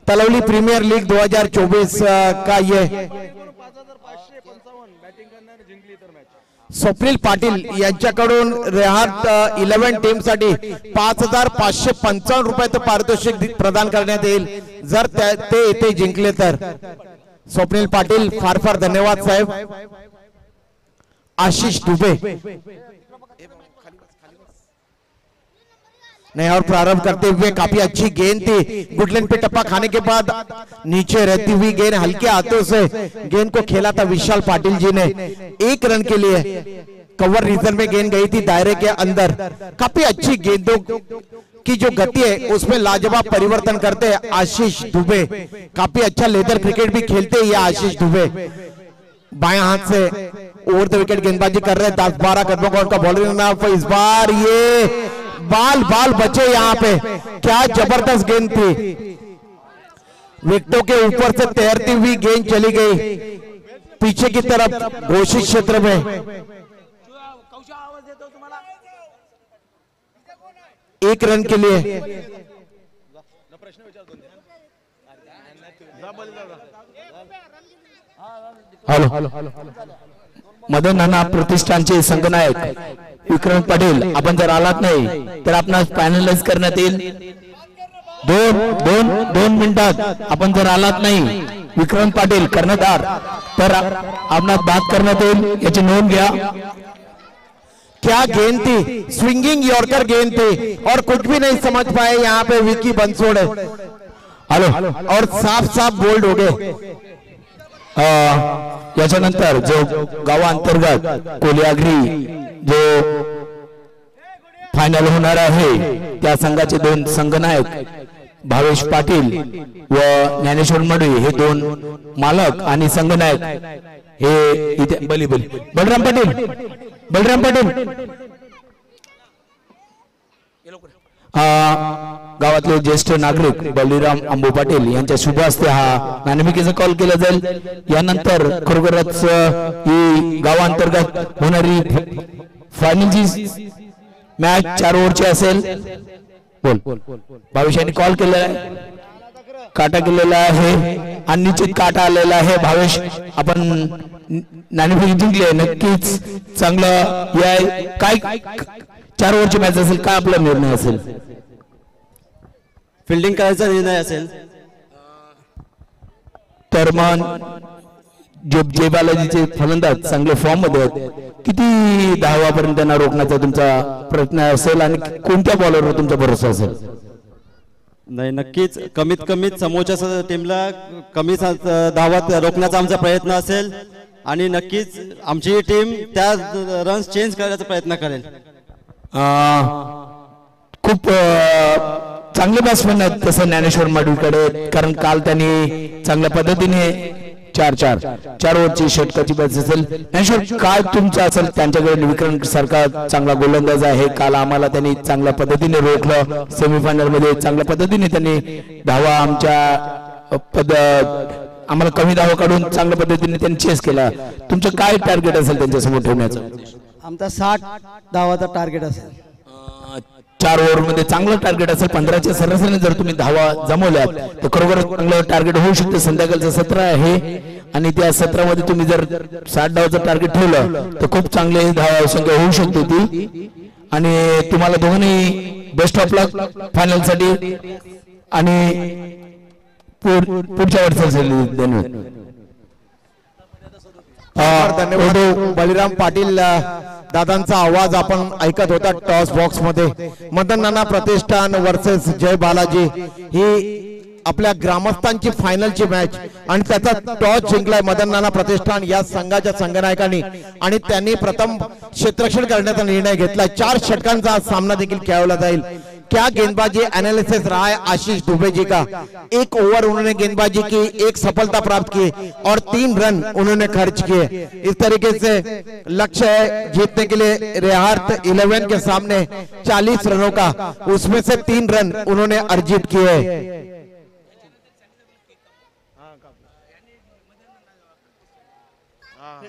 तलवली प्रीमियर लीग 2024 का ये स्वप्नील पाटील यांच्याकडून रेहार्थ 11 टीम साठी 5,555 रुपयाचं पारितोषिक प्रदान करण्यात येईल जर ते येथे जिंकले तर. स्वप्नील पाटील फार फार धन्यवाद साहेब. आशीष दुबे नहीं और प्रारंभ करते हुए काफी अच्छी गेंद थी. गुडलैंड पे टप्पा खाने के बाद नीचे रहती हुई गेंद हल्के हाथों से गेंद को खेला था विशाल पाटिल जी ने. 1 रन के लिए कवर रीजन में गेंद गई थी दायरे के अंदर. काफी अच्छी गेंदों की जो गति है उसमें लाजवाब परिवर्तन करते हैं आशीष दुबे. काफी अच्छा लेदर क्रिकेट भी खेलते हैं ये आशीष दुबे. बाएं हाथ से ओवर द विकेट गेंदबाजी कर रहे हैं. 10-12 कदमों का उनका बॉलिंग. इस बार ये बाल बचे यहाँ पे. क्या जबरदस्त गेंद थी. विकेटों के ऊपर से तैरती हुई गेंद चली गई पीछे की तरफ घोषित क्षेत्र में. 1 रन के लिए हॅलो मदन नाना प्रतिष्ठानचे संघनायक विक्रांत पाटील आपण जर आलात नाही तर आपणास फायनलाइज करण्यात येईल. 2 मिनिटात आपण जर आलात नाही विक्रांत पाटील कर्णधार तर आपणास बाद करण्यात येईल याची नोंद घ्या. क्या गेंद थी. स्विंगिंग यॉर्कर गेंद थी और कुछ भी नहीं समझ पाए यहाँ पे विकी बंसोड़े. हॅलो और साफ बोल्ड हो गए. याच्यानंतर जो गावांतर्गत कोलियागरी जो फायनल होणार आहे त्या संघाचे 2 संघनायक भावेश पाटील व ज्ञानेश्वर मडवी हे 2 मालक आणि संघनायक हे इथे बलराम पाटील गावातले ज्येष्ठ नागरिक बलिराम अंबू पाटील यांच्या शुभ हस्ते हा नाणेफेकीचा कॉल केला जाईल. यानंतर खरोखरच ही गावांतर्गत होणारी फायनलची मॅच 4 ओव्हरची असेल. बोल भावेश यांनी कॉल केलेला आहे, काटा केलेला आहे आणि निश्चित काटा आलेला आहे. भावेश आपण नाणेफेक जिंकले, नक्कीच चांगलं या काय 4 ओव्हरची मॅच असेल, काय आपला निर्णय असेल? फिल्डिंग करायचा निर्णय असेल. तर मग जे बालाजीचे फलंदाज चांगले फॉर्म मध्ये आहेत, किती धावापर्यंत त्यांना रोखण्याचा तुमचा प्रयत्न असेल आणि कोणत्या बॉलरवर तुमचा भरोसा असेल? नाही, नक्कीच कमीत कमीत समोरच्या टीमला कमी धावात रोखण्याचा आमचा प्रयत्न असेल आणि नक्कीच आमची टीम त्या रन्स चेंज करायचा प्रयत्न करेल. खूप चांगले बॅट्समन आहेत तसं ज्ञानेश्वर माडुलकडे, कारण काल त्यांनी चांगल्या पद्धतीने 4 ओव्हरची षटकाची बॅच असेल. ज्ञानेश्वर काय तुमचं असेल? त्यांच्याकडे विक्रम सारखा चांगला गोलंदाज आहे, काल आम्हाला त्यांनी चांगल्या पद्धतीने रोखलं, सेमीफायनल मध्ये चांगल्या पद्धतीने त्यांनी धावा आम्हाला कमी धावा काढून चांगल्या पद्धतीने त्यांनी चेस केला. तुमचं काय टार्गेट असेल त्यांच्यासमोर ठेवण्याचं? आमचा 60 धावाचा टार्गेट असेल. 4 ओव्हर मध्ये चांगलं टार्गेट असेल. 15च्या सरासरीने जर तुम्ही धावा जमवल्यात तर खरोखर चांगलं टार्गेट होऊ शकते. संध्याकाळचं 17 आहे आणि त्या 17 मध्ये तुम्ही जर 60 धावाचं टार्गेट ठेवलं तर खूप चांगले धावा संख्या होऊ शकते ती. आणि तुम्हाला दोघांनी बेस्ट ऑफ लक फायनल साठी आणि पुढच्या वर्षासाठी. धन्यवाद. बलिराम पाटील दादांचा आवाज आपण ऐकत होता टॉस बॉक्स मध्ये. मदन नाना प्रतिष्ठान वर्सेस जय बालाजी ही आपल्या ग्रामस्थांची फायनलची मॅच आणि त्याचा टॉस जिंकलाय मदन नाना प्रतिष्ठान या संघाच्या संघनायकांनी आणि त्यांनी प्रथम क्षेत्ररक्षण करण्याचा निर्णय घेतला. 4 षटकांचा सामना देखील खेळवला जाईल. क्या गेंदबाजी एनालिसिस रहा है आशीष दुबे जी का. 1 ओवर उन्होंने गेंदबाजी की, 1 सफलता प्राप्त की और 3 रन उन्होंने खर्च किए. इस तरीके से लक्ष्य है जीतने के लिए रेहार्थ 11 के सामने 40 रनों का, उसमें से 3 रन उन्होंने अर्जित किए.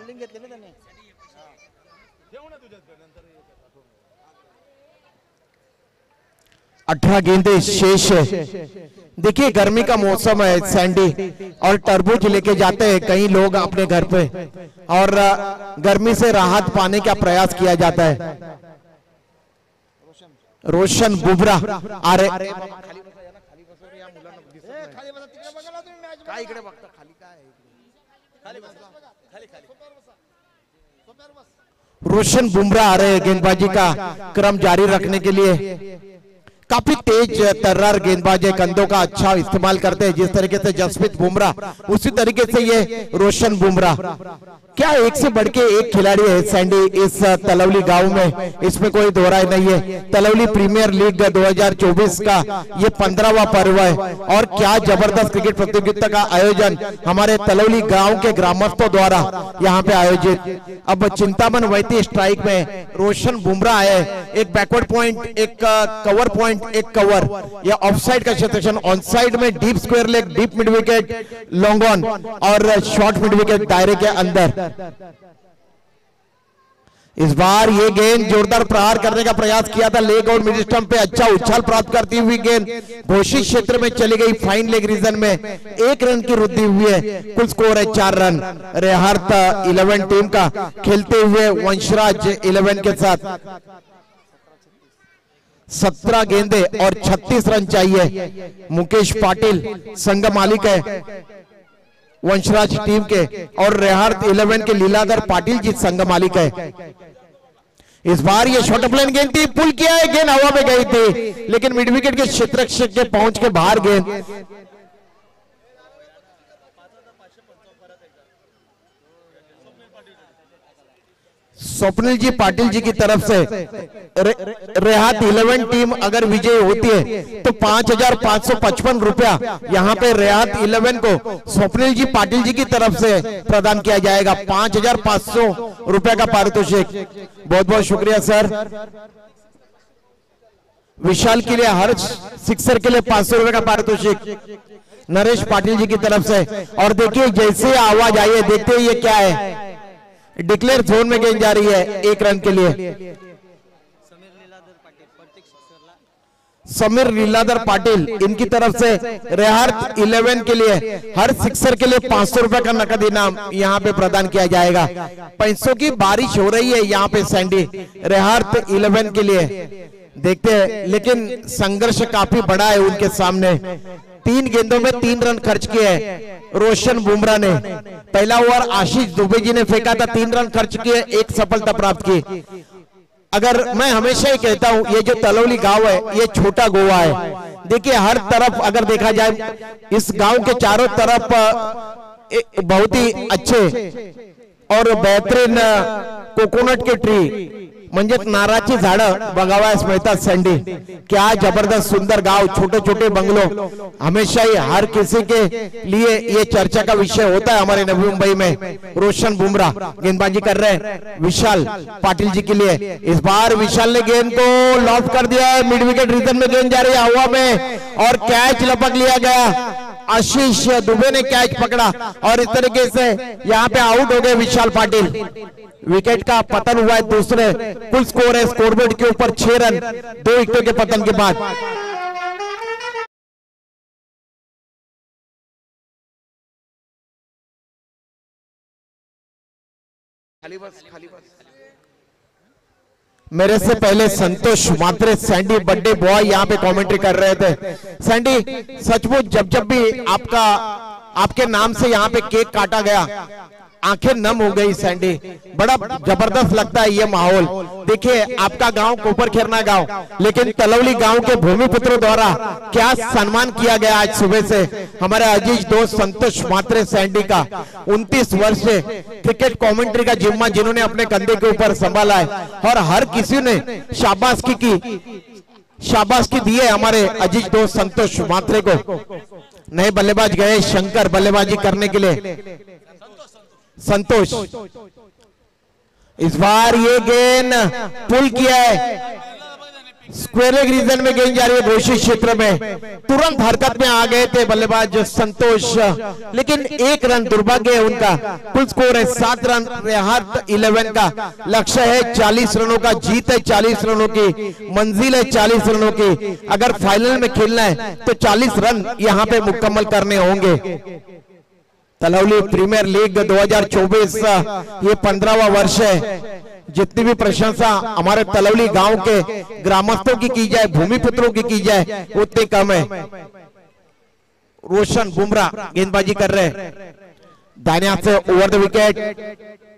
घेतली ना त्याने. 18 गेंदे शेष है. देखिए गर्मी का मौसम है सैंडी और तरबूज लेके जाते हैं कई लोग अपने घर पे और गर्मी से राहत पाने का प्रयास किया जाता है. रोशन बुमराह आ रहे. रोशन बुमराह आ रहे हैं गेंदबाजी का क्रम जारी रखने के लिए. काफी तेज तर्रार गेंदबाज है, कंधों का अच्छा इस्तेमाल करते हैं. जिस तरीके से जसप्रीत बुमराह उसी तरीके से ये रोशन बुमराह. क्या एक से बढ़ के एक खिलाड़ी है सैंडी इस तलवली गांव में, इसमें कोई दोहराई नहीं है. तलवली प्रीमियर लीग 2024 का ये 15वां पर्व है और क्या जबरदस्त क्रिकेट प्रतियोगिता का आयोजन हमारे तलवली गांव के ग्रामस्थों द्वारा यहाँ पे आयोजित. अब चिंतामन वैती स्ट्राइक में रोशन बुमराह है. एक बैकवर्ड पॉइंट, एक कवर पॉइंट, एक कवर. या ऑफसाइड का क्षेत्रक्षण, ऑन साइड में deep square leg, deep mid wicket, long on और शॉर्ट मिड विकेट दायरे के अंदर. इस बार ये गेंद जोरदार प्रहार करने का प्रयास किया था लेग और मिड स्टंप पे. अच्छा उछाल प्राप्त करती हुई गेंद घोषित क्षेत्र में चली गई. फाइन लेग रीजन में 1 रन की वृद्धि हुई है. कुल स्कोर है 4 रन. रेहार्थ 11 टीम का खेलते हुए वंशराज 11 के साथ 17 गेंदे और 36 रन चाहिए. मुकेश पाटिल संघ मालिक है वंशराज टीम के और रेहार्थ 11 के लीलाधर पाटिल जी संघ मालिक है. इस बार ये शॉर्ट प्लेन गेंद थी, पुल किया है, गेंद हवा में गई थी लेकिन मिड विकेट के क्षेत्ररक्षक के पहुंच के बाहर गेंद. स्वप्निल जी पाटिल जी की तरफ से रेहार्थ 11 टीम अगर विजयी होती है तो 5,555 रुपया यहाँ पे रेहार्थ 11 को स्वप्निल जी पाटिल जी की तरफ से प्रदान किया जाएगा. 5,500 रुपया का पारितोषिक. बहुत बहुत शुक्रिया सर. विशाल के लिए हर सिक्सर के लिए 500 रुपए का पारितोषिक नरेश पाटिल जी की तरफ से। और देखिए जैसे आवाज आई है, देखते हैं ये क्या है। डिक्लेयर जोन में गेंद जा रही है 1 रन के लिए। समीर लीलाधर पाटिल इनकी तरफ से रेहार्थ 11 के लिए हर सिक्सर के लिए 500 रुपए का नकद इनाम यहाँ पे प्रदान किया जाएगा। पैसों की बारिश हो रही है यहाँ पे सैंडी रेहार्थ 11 के लिए। देखते हैं, लेकिन संघर्ष काफी बड़ा है उनके सामने। 3 गेंदों में 3 रन खर्च किए रोशन बुमराह ने। पहला ओवर आशीष दुबे जी ने फेंका था, 3 रन खर्च किए, 1 सफलता प्राप्त की। अगर मैं हमेशा ही कहता हूं ये जो तलौली गांव है ये छोटा गोवा है। देखिए हर तरफ अगर देखा जाए इस गांव के चारों तरफ बहुत ही अच्छे और बेहतरीन कोकोनट के ट्री म्हणजे नारळाची झाडं बघावयास मिळतात सँडी। क्या जबरदस्त सुंदर गांव, छोटे छोटे बंगलो, हमेशा ही हर किसी के लिए ये चर्चा का विषय होता है हमारे नवी मुंबई में। रोशन बुमराह गेंदबाजी कर रहे हैं विशाल पाटिल जी के लिए। इस बार विशाल ने गेंद को लॉफ्ट कर दिया है, मिड विकेट रीजन में गेंद जा रही है हवा में और कैच लपक लिया गया। आशीष दुबे ने कैच पकड़ा और इस तरीके से यहाँ पे आउट हो गए विशाल पाटिल। विकेट का पतन हुआ है दूसरे। कुल स्कोर है स्कोरबोर्ड के ऊपर 6 रन 2 विकेटों के पतन के बाद। मेरे से पहले संतोष मात्रे सैंडी बर्थडे बॉय यहाँ पे कमेंट्री कर रहे थे। सैंडी सचमुच जब भी आपके नाम से यहाँ पे केक काटा गया आंखें नम हो गई सैंडी। बड़ा जबरदस्त लगता है ये माहौल। देखिए आपका गांव कोपरखेरना गांव, लेकिन तलौली गांव के भूमिपुत्रों द्वारा क्या सम्मान किया गया आज सुबह से। हमारे अजीज दोस्त संतोष मात्रे सैंडी का 29 वर्ष से क्रिकेट कमेंट्री का जिम्मा जिन्होंने अपने कंधे के ऊपर संभाला है और हर किसी ने शाबाशी दी है हमारे अजीज दोस्त संतोष मात्रे को। नए बल्लेबाज गए शंकर बल्लेबाजी करने के लिए। संतोष इस बार ये गेंद पुल किया है, स्क्वायर लेग रीजन में गेंद जा रही है घोषित क्षेत्र में। तुरंत हरकत में आ गए थे बल्लेबाज संतोष, लेकिन 1 रन दुर्भाग्य है उनका। कुल स्कोर है 7 रन। रेहार्थ 11 का लक्ष्य है 40 रनों का, जीत है 40 रनों की, मंजिल है 40 रनों की। अगर फाइनल में खेलना है तो 40 रन यहाँ पे मुकम्मल करने होंगे। तलौली प्रीमियर लीग 2024 ये 15वां वर्ष है। जितनी भी प्रशंसा हमारे तलौली गांव के ग्रामस्थों की जाए, भूमिपुत्रों की जाए, उतनी कम है। रोशन बुमराह गेंदबाजी कर रहे हैं दाहिने हाथ से ओवर द विकेट,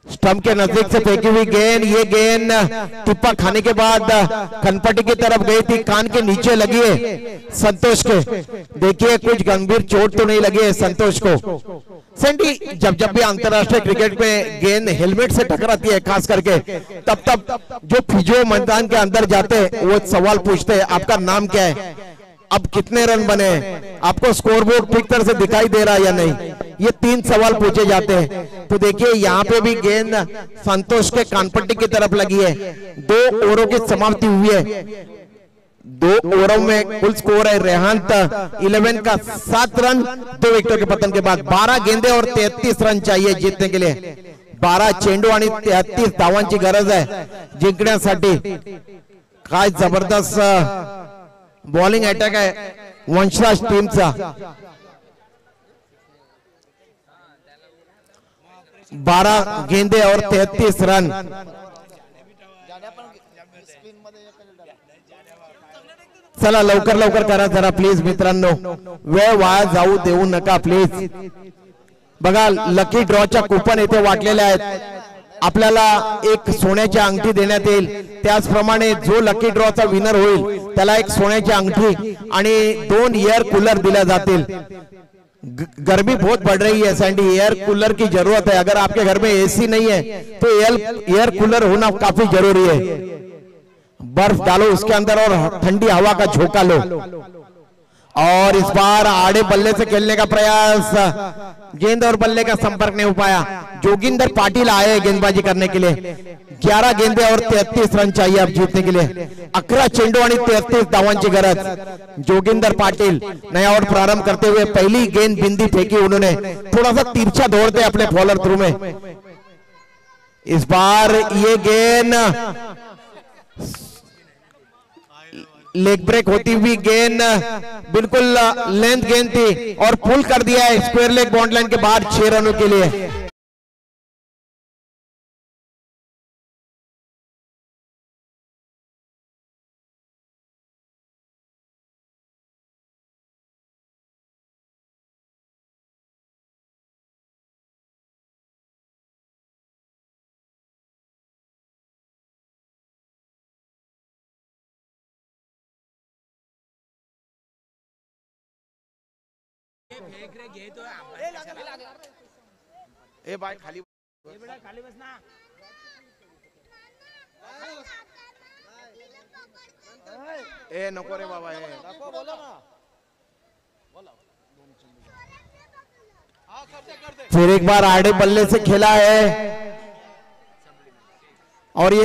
स्टंप के नजदीक से फेंकी हुई गेंद। ये गेंद टिप्पा खाने के बाद कनपट्टी की तरफ गई थी, कान के नीचे लगी है संतोष के। देखिए कुछ गंभीर चोट तो नहीं लगी है संतोष को। सैंडी जब भी अंतरराष्ट्रीय क्रिकेट में गेंद हेलमेट से टकराती है खास करके, तब जो फिजियो मैदान के अंदर जाते हैं वो सवाल पूछते हैं आपका नाम क्या है, अब कितने रन बने, आपको स्कोरबोर्ड ठीक तरह से दिखाई दे रहा है या नहीं। ये 3 सवाल पूछे जाते हैं। तो देखिए यहाँ पे भी गेंद संतोष के कानपट्टी की तरफ लगी है। 2 ओवरों की समाप्ति हुई है। 2 ओवरों में कुल स्कोर है रेहार्थ 11 का 7 रन 2 विकेटों के पतन के बाद। 12 गेंदे और 33 रन चाहिए जीतने के लिए। 12 चेंडू आणि 33 धावांची गरज आहे जिंकण्यासाठी। काय जबरदस्त बॉलिंग अटॅक आहे वंशराज टीमचा। 12 गेंदे और 33 रन। चला लवकर करा जरा प्लीज मित्रांनो, वेळ वाया जाऊ देऊ नका प्लीज। बघा लकी ड्रॉच्या कुपन येथे वाटलेले आहेत। आपल्याला एक सोन्याची अंगठी देण्यात येईल, त्याचप्रमाणे जो लकी ड्रॉचा विनर होईल त्याला एक सोन्याची अंगठी आणि 2 एयर कूलर दिल्या जातील। गर्मी बहुत बढ़ रही है सैंडी, एयर कूलर की जरूरत है। अगर आपके घर में एसी नहीं है तो एयर कूलर होना काफी जरूरी है। बर्फ डालो उसके अंदर और ठंडी हवा का झोंका लो। और इस बार आड़े बल्ले से खेलने का प्रयास, गेंद और बल्ले का संपर्क नहीं हो पाया। जोगिंदर पाटिल आए गेंदबाजी करने के लिए। 11 गेंदे और 33 रन चाहिए अब जीतने के लिए। 11 चेंडू आणि 33 धावांची गरज। जोगिंदर पाटिल नया ओवर प्रारंभ करते हुए पहली गेंद बिंदी फेंकी उन्होंने, थोड़ा सा तिरछा दौड़ते अपने फॉलोअर थ्रू में। इस बार ये गेंद लेग ब्रेक होती हुई गेंद बिल्कुल लेंथ गेंद थी और पुल कर दिया है स्क्वायर लेग बाउंड लाइन के बाहर 6 रनों के लिए। ए भाई खाली बस ना। ए नको रे बाबा, फिर एक बार आड़े बल्ले से खेला है और ये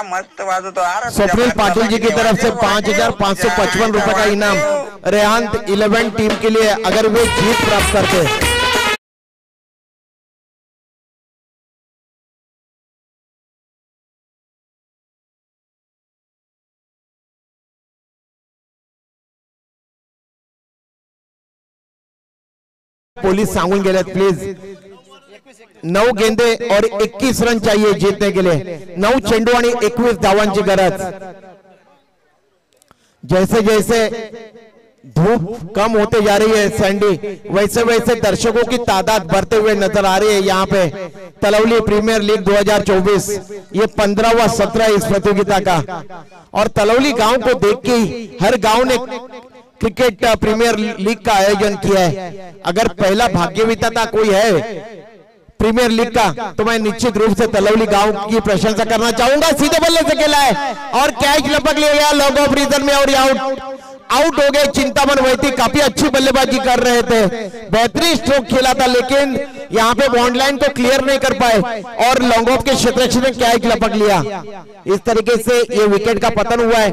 मस्त बाजू तो आ रहा। स्वप्निल पाटिल जी की तरफ से 5,555 रुपए का इनाम रेहांत 11 टीम के लिए अगर वे जीत प्राप्त करते। पोलीस सांगून गेलेत प्लीज। 9 गेंदे और 21 रन चाहिए जीतने के लिए। 9 चेंडू आणि 21 धावांची गरज। जैसे जैसे धूप कम होते जा रही है सैंडी, वैसे वैसे दर्शकों की तादाद बढ़ते हुए नजर आ रही है यहाँ पे। तलौली प्रीमियर लीग 2024 ये 15वां सत्र है इस प्रतियोगिता का और तलौली गांव को देख के हर गांव ने क्रिकेट प्रीमियर लीग का आयोजन किया है। अगर पहला भाग्य विधाता कोई है प्रीमियर लीग का तो मैं निश्चित रूप से तलौली गांव की प्रशंसा करना चाहूंगा। सीधे बल्ले से खेला है और कैच लपक ले गया लॉग ऑफ रीजन में और आउट हो गए। चिंतामन वैती काफी अच्छी बल्लेबाजी कर रहे थे, बेहतरीन स्ट्रोक खेला था, लेकिन यहाँ पे बाउंड लाइन को क्लियर नहीं कर पाए और लॉन्ग ऑफ के क्षेत्र में कैच लपक लिया। इस तरीके से ये विकेट का पतन हुआ है।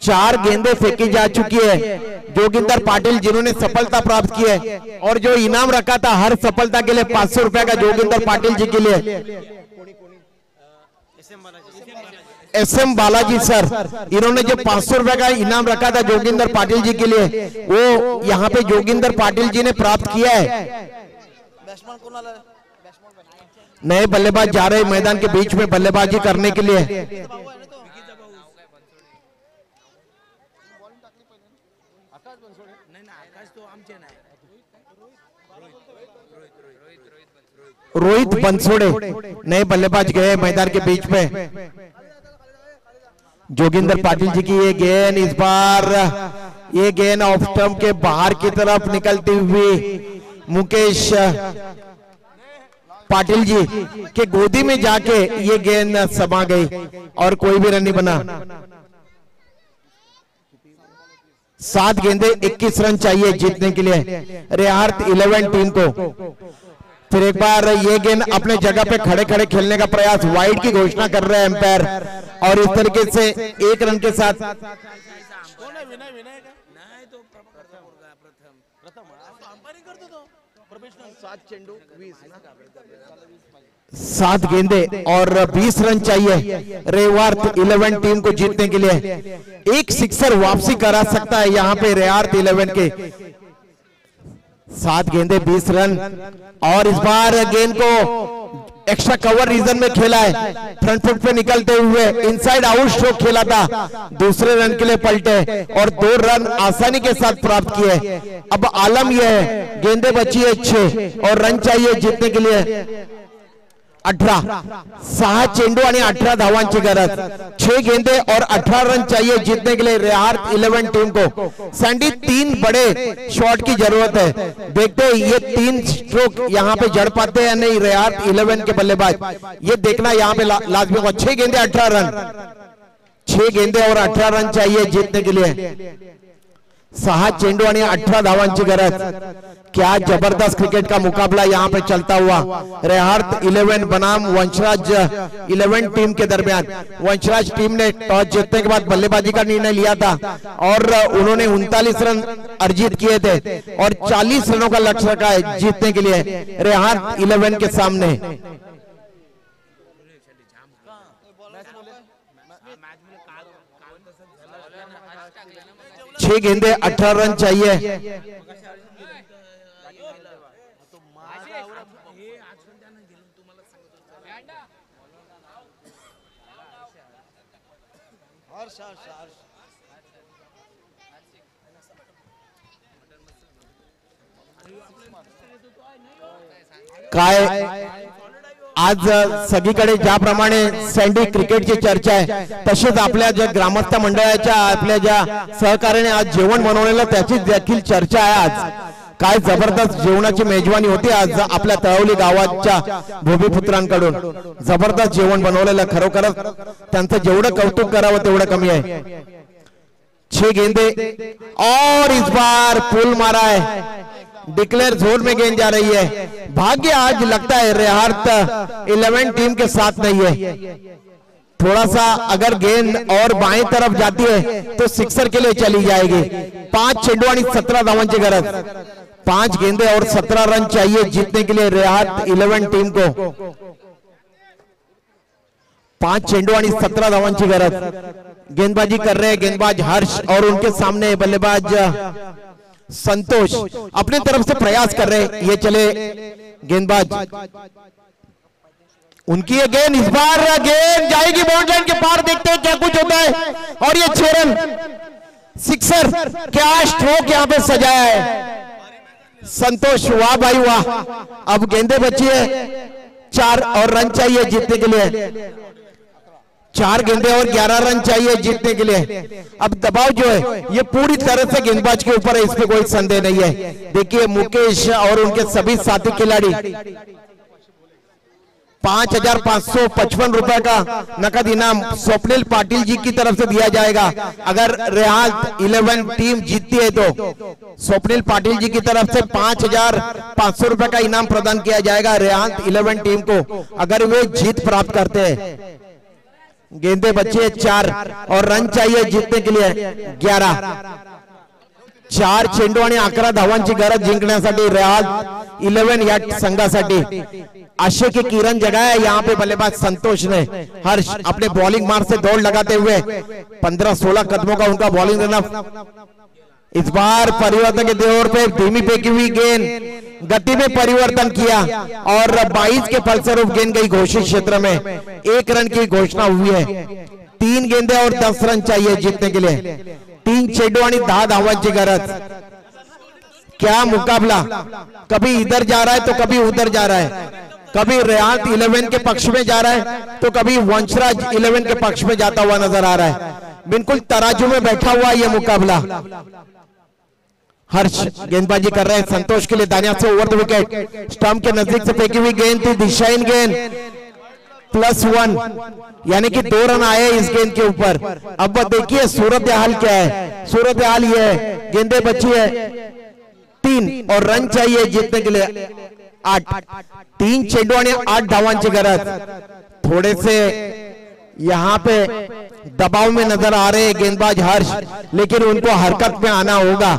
4 गेंदें फेंकी जा चुकी है। जोगिंदर पाटिल जिन्होंने सफलता प्राप्त की है और जो इनाम रखा था हर सफलता के लिए 500 रुपए का जोगिंदर पाटिल जी के लिए। SM बालाजी सर, इन्होंने जो 500 रुपए का इनाम रखा था जोगिंदर पाटिल जी के लिए वो यहाँ पे जोगिंदर पाटिल जी ने प्राप्त किया है। नए बल्लेबाज जा रहे मैदान के बीच में बल्लेबाजी करने के लिए। रोहित बंसोड़े नए बल्लेबाज गए मैदान के बीच में। जोगिंदर पाटिल जी की ये गेंद, इस बार ये गेंद ऑफ स्टंप के बाहर की तरफ निकलती हुई मुकेश पाटिल जी के गोदी में जाके ये गेंद समा गई और कोई भी रन नहीं बना। 7 गेंदे 21 रन चाहिए जीतने के लिए रेहार्थ 11 टीम को। फिर एक बार ये गेंद अपने जगह पे खड़े खड़े खेलने का प्रयास, वाइड की घोषणा कर रहे हैं एम्पायर और इस तरीके से 1 रन के साथ 7 गेंदे और 20 रन चाहिए रेहार्थ 11 टीम को जीतने के लिए। एक सिक्सर वापसी करा सकता है यहाँ पे रेहार्थ 11 के। 7 गेंदे 20 रन और इस बार गेंद को एक्स्ट्रा कवर रीजन में खेला है। फ्रंट फुट पे निकलते हुए इनसाइड आउट स्ट्रोक खेला था, दूसरे रन के लिए पलटे और 2 रन आसानी के साथ प्राप्त किए। अब आलम यह है गेंदे बची है 6 और रन चाहिए जीतने के लिए 18। 6 चेंडू आणि 18 धावांची गरज। 6 गेंदे और 18 रन चाहिए जीतने के लिए रेहार्थ 11 टीम को। सैंडी 3 बड़े शॉट की जरूरत है। देखते हैं ये 3 स्ट्रोक यहाँ पे जड़ पाते हैं या नहीं रेहार्थ 11 के बल्लेबाज, ये देखना यहाँ पे लाजमी होगा। 6 गेंदे 18 रन। 6 गेंदे और 18 रन चाहिए जीतने के लिए। 6 चेंडू आणि 18 धावांची गरज। क्या जबरदस्त क्रिकेट का मुकाबला यहाँ पे चलता हुआ रेहार्थ 11 बनाम वंशराज 11 टीम के दरमियान। वंशराज टीम ने टॉस जीतने के बाद बल्लेबाजी का निर्णय लिया था और उन्होंने 39 रन अर्जित किए थे और 40 रनों का लक्ष्य रखा है जीतने के लिए रेहार्थ 11 के सामने। 6 गेंदे 18 रन चाहिए। काय आज सगळीकडे ज्याप्रमाणे सँडी क्रिकेटची चर्चा आहे तसेच आपल्या ज्या ग्रामस्थ मंडळाच्या आपल्या ज्या सहकार्याने आज जेवण बनवलेलं त्याची देखील चर्चा आहे। आज काय जबरदस्त जेवणाची मेजवानी होती आज आपल्या तळवली गावाच्या भूमिपुत्रांकडून। जबरदस्त जेवण बनवलेलं, खरोखरच त्यांचं जेवढं कौतुक करावं तेवढं कमी आहे। 6 गेंदे और इस बार पुल मारा है, डिक्लेयर जोन में गेंद जा रही है। भाग्य आज लगता है रेहार्थ 11 टीम के साथ नहीं है। थोड़ा सा अगर गेंद और बाएं तरफ जाती है तो सिक्सर के लिए चली जाएगी। 5 चेंडू आणि 17 धावांची गरज। 5 गेंदे और 17 रन चाहिए जीतने के लिए रेहार्थ 11 टीम को। 5 चेंडू आणि 17 धावांची गरज। गेंदबाजी कर रहे हैं गेंदबाज हर्ष और उनके सामने बल्लेबाज संतोष अपनी तरफ से प्रयास कर रहे हैं। ये चले गेंदबाज, उनकी ये गेंद, इस बार गेंद जाएगी बाउंड्री लाइन के पार। देखते हैं क्या कुछ होता है और ये 6 रन सिक्सर। क्या स्ट्रोक यहाँ पे सजाया है संतोष, वाह भाई वाह। अब गेंदे बची है 4 और रन चाहिए जीतने के लिए। 4 गेंदे और 11 रन चाहिए जीतने के लिए। अब दबाव जो है ये पूरी तरह से गेंदबाज के ऊपर है, इसमें कोई संदेह नहीं है। देखिए मुकेश और उनके सभी साथी खिलाड़ी 5,555 रुपए का नकद इनाम स्वप्निल पाटिल जी की तरफ से दिया जाएगा। अगर रेहार्थ 11 टीम जीतती है तो स्वप्निल पाटिल जी की तरफ से 5,500 रुपए का इनाम प्रदान किया जाएगा रेहार्थ 11 टीम को, अगर वे जीत प्राप्त करते हैं। गेंदे बचे 4 और रन चाहिए जीतने के लिए 11। 4 चेंडू आणि 11 धावांची गरज जिंकण्यासाठी रेहार्थ 11 या संघासाठी। आशय की किरण जगाया यहाँ पे बल्लेबाज संतोष ने। हर्ष अपने बॉलिंग मार्ग से दौड़ लगाते हुए 15-16 कदमों का उनका बॉलिंग रन। इस बार परिवर्तन के दौर पे धीमी फेंकी हुई गेंद गति में परिवर्तन किया और 22 के फलस्वरूप गेंद गई घोषित क्षेत्र में। 1 रन की घोषणा हुई है। 3 गेंदे और 10 रन चाहिए जीतने के लिए। 3 चेंडू आणि 10 धावांची गरज। क्या मुकाबला, कभी इधर जा रहा है तो कभी उधर जा रहा है, कभी रेहार्थ 11 के पक्ष में जा रहा है तो कभी वंशराज 11 के पक्ष में जाता हुआ नजर आ रहा है। बिल्कुल तराजू में बैठा हुआ यह मुकाबला। हर्ष गेंदबाजी कर रहे हैं संतोष के लिए दानिया से ओवर द विकेट। स्टंप के नजदीक से फेंकी हुई गेंद थी, दिशाहीन गेंद। +1 यानी कि 2 रन आए इस गेंद के ऊपर। अब देखिए सूरत हाल क्या है। सूरत हाल ये है, गेंदे बची है 3 और रन चाहिए जीतने के लिए 8। 3 चेंडू आणि 8 धावांची गरज। थोड़े से यहाँ पे दबाव में नजर आ रहे गेंदबाज हर्ष, लेकिन उनको हरकत में आना होगा,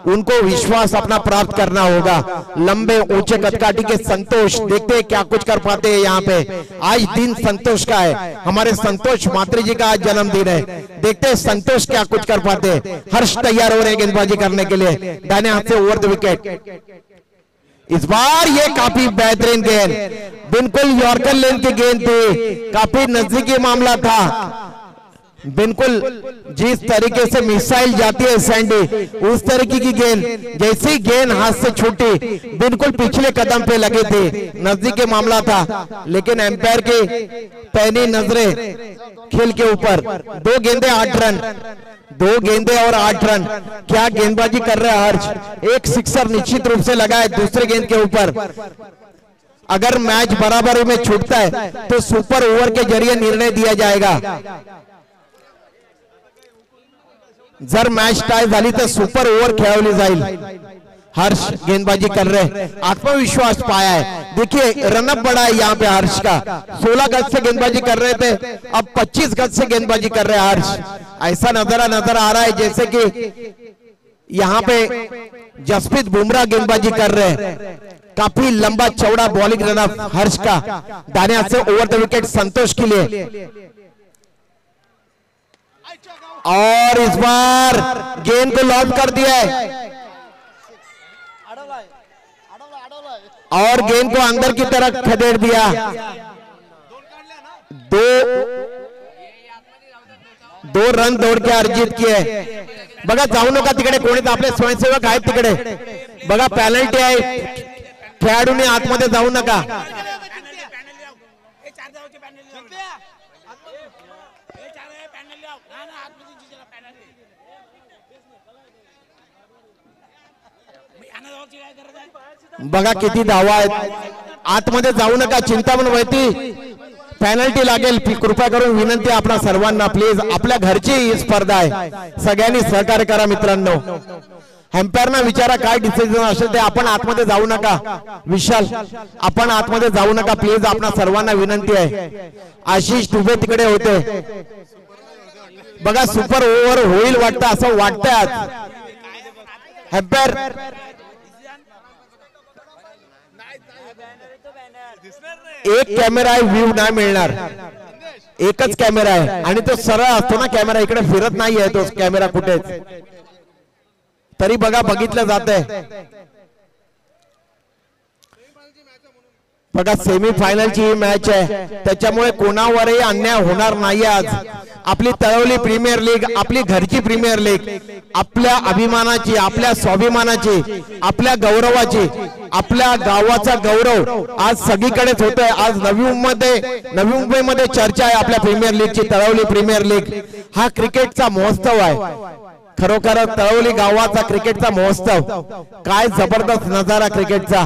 उनको विश्वास अपना प्राप्त करना होगा। लंबे ऊंचे कदकाठी के संतोष, देखते हैं क्या कुछ कर पाते हैं यहाँ पे। आज दिन संतोष का है, हमारे संतोष मात्री जी का आज जन्मदिन है। देखते हैं संतोष क्या कुछ कर पाते हैं। हर्ष तैयार हो रहे हैं गेंदबाजी करने के लिए दाहिने हाथ से ओवर द विकेट। इस बार ये काफी बेहतरीन गेंद, बिल्कुल यॉर्कर लेन की गेंद थी, काफी नजदीकी मामला था। बिल्कुल जिस तरीके से मिसाइल जाती है सैंडी, उस तरीके की गेंद, जैसी गेंद हाथ से छूटी बिल्कुल पिछले कदम पे लगे थे, नजदीकी मामला था, लेकिन एम्पायर की पैनी नजरें खेल के ऊपर। 2 गेंदे 8 रन, 2 गेंदे और 8 रन। क्या गेंदबाजी कर रहे हैं हर्ष। एक सिक्सर निश्चित रूप से लगा है दूसरे गेंद के ऊपर। अगर मैच बराबरी में छूटता है तो सुपर ओवर के जरिए निर्णय दिया जाएगा। जर मैच टाई झाली तर सुपर ओवर खेळवली जाईल। हर्ष गेंदबाजी कर रहे, आत्मविश्वास पाया है। देखिए रनअप बड़ा है यहाँ पे हर्ष का, 16 गज से गेंदबाजी कर रहे थे, अब 25 गज से गेंदबाजी कर रहे हैं हर्ष। ऐसा नजर आ रहा है जैसे कि यहाँ पे जसप्रीत बुमराह गेंदबाजी कर रहे हैं। काफी लंबा चौड़ा बॉलिंग रनअप हर्ष का, दाने से ओवर द विकेट संतोष के लिए। और इस बार गेंद को लॉक कर दिया है और गेंद को अंदर की तरफ खदेड़ दिया। दो रन दौड़ के अर्जित किए। बघा जाऊ नका तिकडे, कोणी आपले स्वयंसेवक आहेत तिकडे बघा, पेनल्टी आहे, खेळाडूने आतमध्ये जाऊ नका। बघा किती धावा आहेत, आतमध्ये जाऊ नका, चिंतामण वैती पेनल्टी लागेल। कृपया करून विनंती आपल्या सर्वांना, प्लीज, आपल्या घरची ही स्पर्धा आहे, सगळ्यांनी सहकार्य करा मित्रांनो। एम्पायरना विचारा काय डिसिजन असेल ते, आपण आतमध्ये जाऊ नका। विशाल आपण आतमध्ये जाऊ नका प्लीज, आपल्या सर्वांना विनंती आहे। आशिष दुबे तिकडे होते बघा, सुपर ओव्हर होईल वाटतं, असं वाटतंय आज। एम्पायर एक कॅमेरा आहे, व्ह्यू नाही मिळणार, एकच कॅमेरा आहे आणि तो सरळ असतो ना कॅमेरा, इकडे फिरत नाहीये तो कॅमेरा कुठेच, तरी बघा बघितलं जातंय। बघा सेमीफायनलची ही मॅच आहे, त्याच्यामुळे कोणावरही अन्याय होणार नाही आज। आपली तळवली प्रीमियर लीग, आपली घरची प्रीमियर लीग, आपल्या अभिमानाची, आपल्या स्वाभिमानाची, आपल्या गौरवाची, आपल्या गावाचा गौरव आज सगळीकडेच होतोय। आज नवी मुंबईमध्ये चर्चा आहे आपल्या प्रीमियर लीगची, तळवली प्रीमियर लीग हा क्रिकेटचा महोत्सव आहे। खरोखर तळवली गावाचा क्रिकेटचा महोत्सव, काय जबरदस्त नजारा क्रिकेटचा।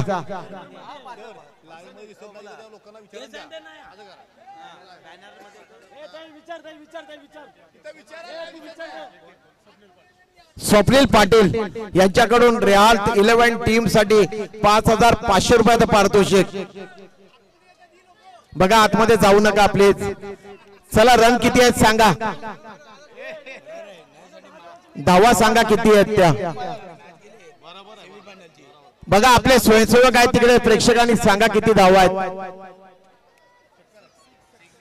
स्वप्नील पाटील यांच्याकडून रियाल 11 टीम साठी 5500 रुपयाचं पारितोषिक। बघा आतमध्ये जाऊ नका प्लीज। चला रन किती आहेत सांगा, धावा सांगा किती आहेत त्या। बघा आपले स्वयंसेवक आहेत तिकडे, प्रेक्षकांनी सांगा किती धावा आहेत।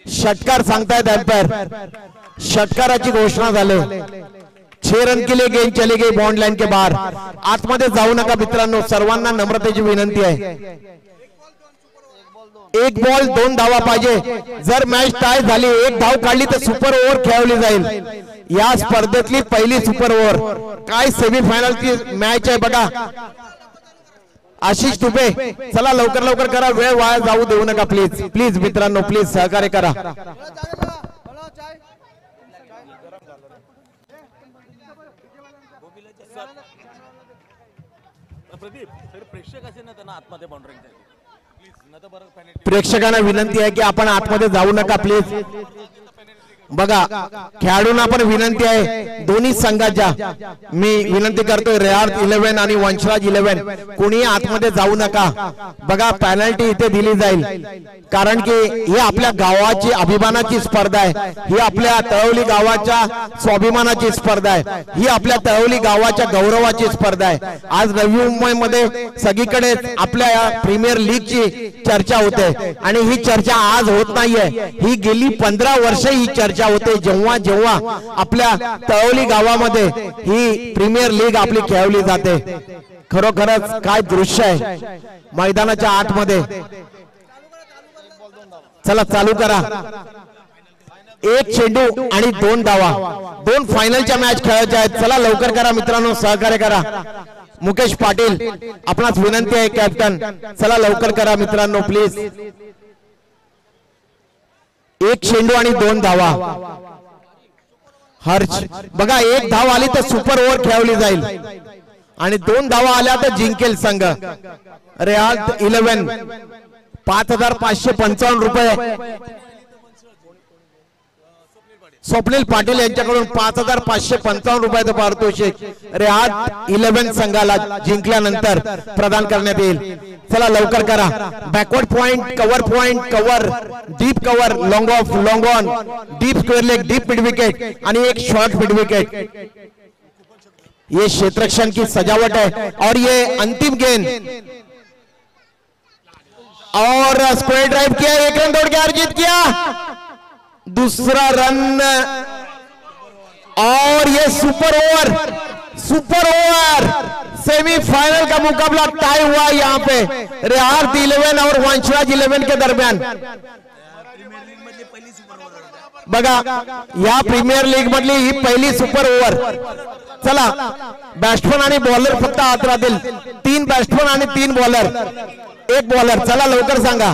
षटकार सांगतायत एम्पायर, षटकाराची घोषणा झाली। 6 रन के लिए गेंद चली गई बॉन्ड लाइन के बाहर। आतमध्ये जाऊ नका मित्रांनो, सर्वांना नम्रतेची विनंती आहे। एक बॉल 2 धावा पाहिजे। जर मॅच टाय झाली, एक धाव काढली तर सुपर ओव्हर खेळवली जाईल। या स्पर्धेतली पहिली सुपर ओव्हर, काय सेमीफायनलची मॅच आहे बघा। आशिष दुबे चला लवकर लवकर करा, वेळ वाया जाऊ देऊ नका प्लीज, प्लीज मित्रांनो, प्लीज सहकार्य करा। प्रेक्षकांना विनंती आहे की आपण आतमध्ये जाऊ नका प्लीज। बघा खेळाडूंना पण विनंती आहे, दोन्ही संघाच्या मी विनंती करतोय, रियाल 11 आणि वंशराज 11 कोणी आतमध्ये जाऊ नका। बघा पेनल्टी इथे दिली जाईल, कारण की ही आपल्या गावाची अभिमानाची स्पर्धा आहे, ही आपल्या तळवली गावाच्या स्वाभिमानाची स्पर्धा आहे, ही आपल्या तळवली गावाच्या गौरवाची स्पर्धा आहे। आज नवी मुंबईमध्ये सगळीकडे आपल्या प्रीमियर लीगची चर्चा होते आणि ही चर्चा आज होत नाहीये, ही गेली 15 वर्ष ही चर्चा होते। जेव्हा जेव्हा आपल्या तळवली गावामध्ये ही प्रीमियर लीग आपली खेळवली जाते। खरोखरच काय दृश्य आहे मैदानाच्या आतमध्ये। चला चालू करा, एक चेंडू आणि 2 धावा, 2 फायनलच्या मॅच खेळायच्या आहेत। चला लवकर करा मित्रांनो, सहकार्य करा। मुकेश पाटील आपणास विनंती आहे कॅप्टन, चला लवकर करा मित्रांनो प्लीज। एक चेंडू आणि 2 धावा। हर्ष बघा, एक धाव आली तर सुपर ओव्हर खेळवली जाईल आणि 2 धावा आल्या तर जिंकेल संघ। रियाल 11 5555 रुपये। स्वप्नील पाटील यांच्याकडून 5,555 रुपयाचं पारितोषिक रेहात 11 संघाला जिंकल्यानंतर प्रदान करण्यात येईल. चला लवकर करा. Backward point, cover, deep cover, long of, long on, deep square leg, deep mid wicket आणि एक शॉर्ट मिड विकेट. ये क्षेत्ररक्षण की सजावट है और ये अंतिम गेंद और स्क्वायर ड्राइव किया, 1 रन दौड़ के अर्जित किया, दूसरा रन और ये सुपर ओवर सेमीफाइनल का मुकाबला टाई हुआ यहाँ पे रेहात 11 और वंशराज 11 के दरम्यान. बघा या प्रीमियर लीग मधली ही पहिली सुपर ओव्हर. चला बॅट्समन आणि बॉलर फक्त आत राहतील. 3 बॅट्समन आणि 3 बॉलर, 1 बॉलर. चला लवकर सांगा.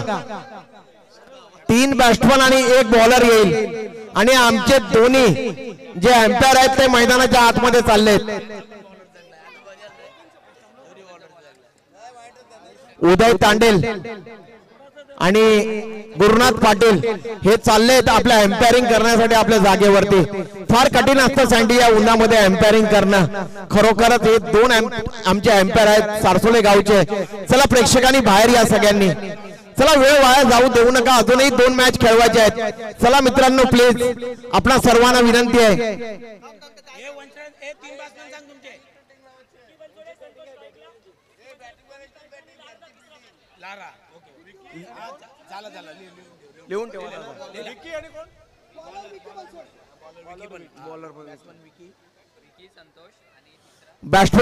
3 बॅट्समन आणि 1 बॉलर येईल आणि आमचे दोन्ही जे एम्पायर आहेत ते मैदानाच्या आतमध्ये चाललेत. उदय तांडेल आणि गुरुनाथ पाटील हे चाललेत आपल्या एम्पायरिंग करण्यासाठी आपल्या जागेवरती. फार कठीण असतं सँडी या उन्हामध्ये एम्पायरिंग करणं. खरोखरच हे 2 आमचे एम्पायर आहेत सारसोले गावचे. चला प्रेक्षकांनी बाहेर या सगळ्यांनी. चला वेळ वाया जाऊ देऊ नका. अजूनही 2 मॅच खेळवायचे आहेत. चला मित्रांनो प्लीज आपणा सर्वांना विनंती आहे. बॅट्समन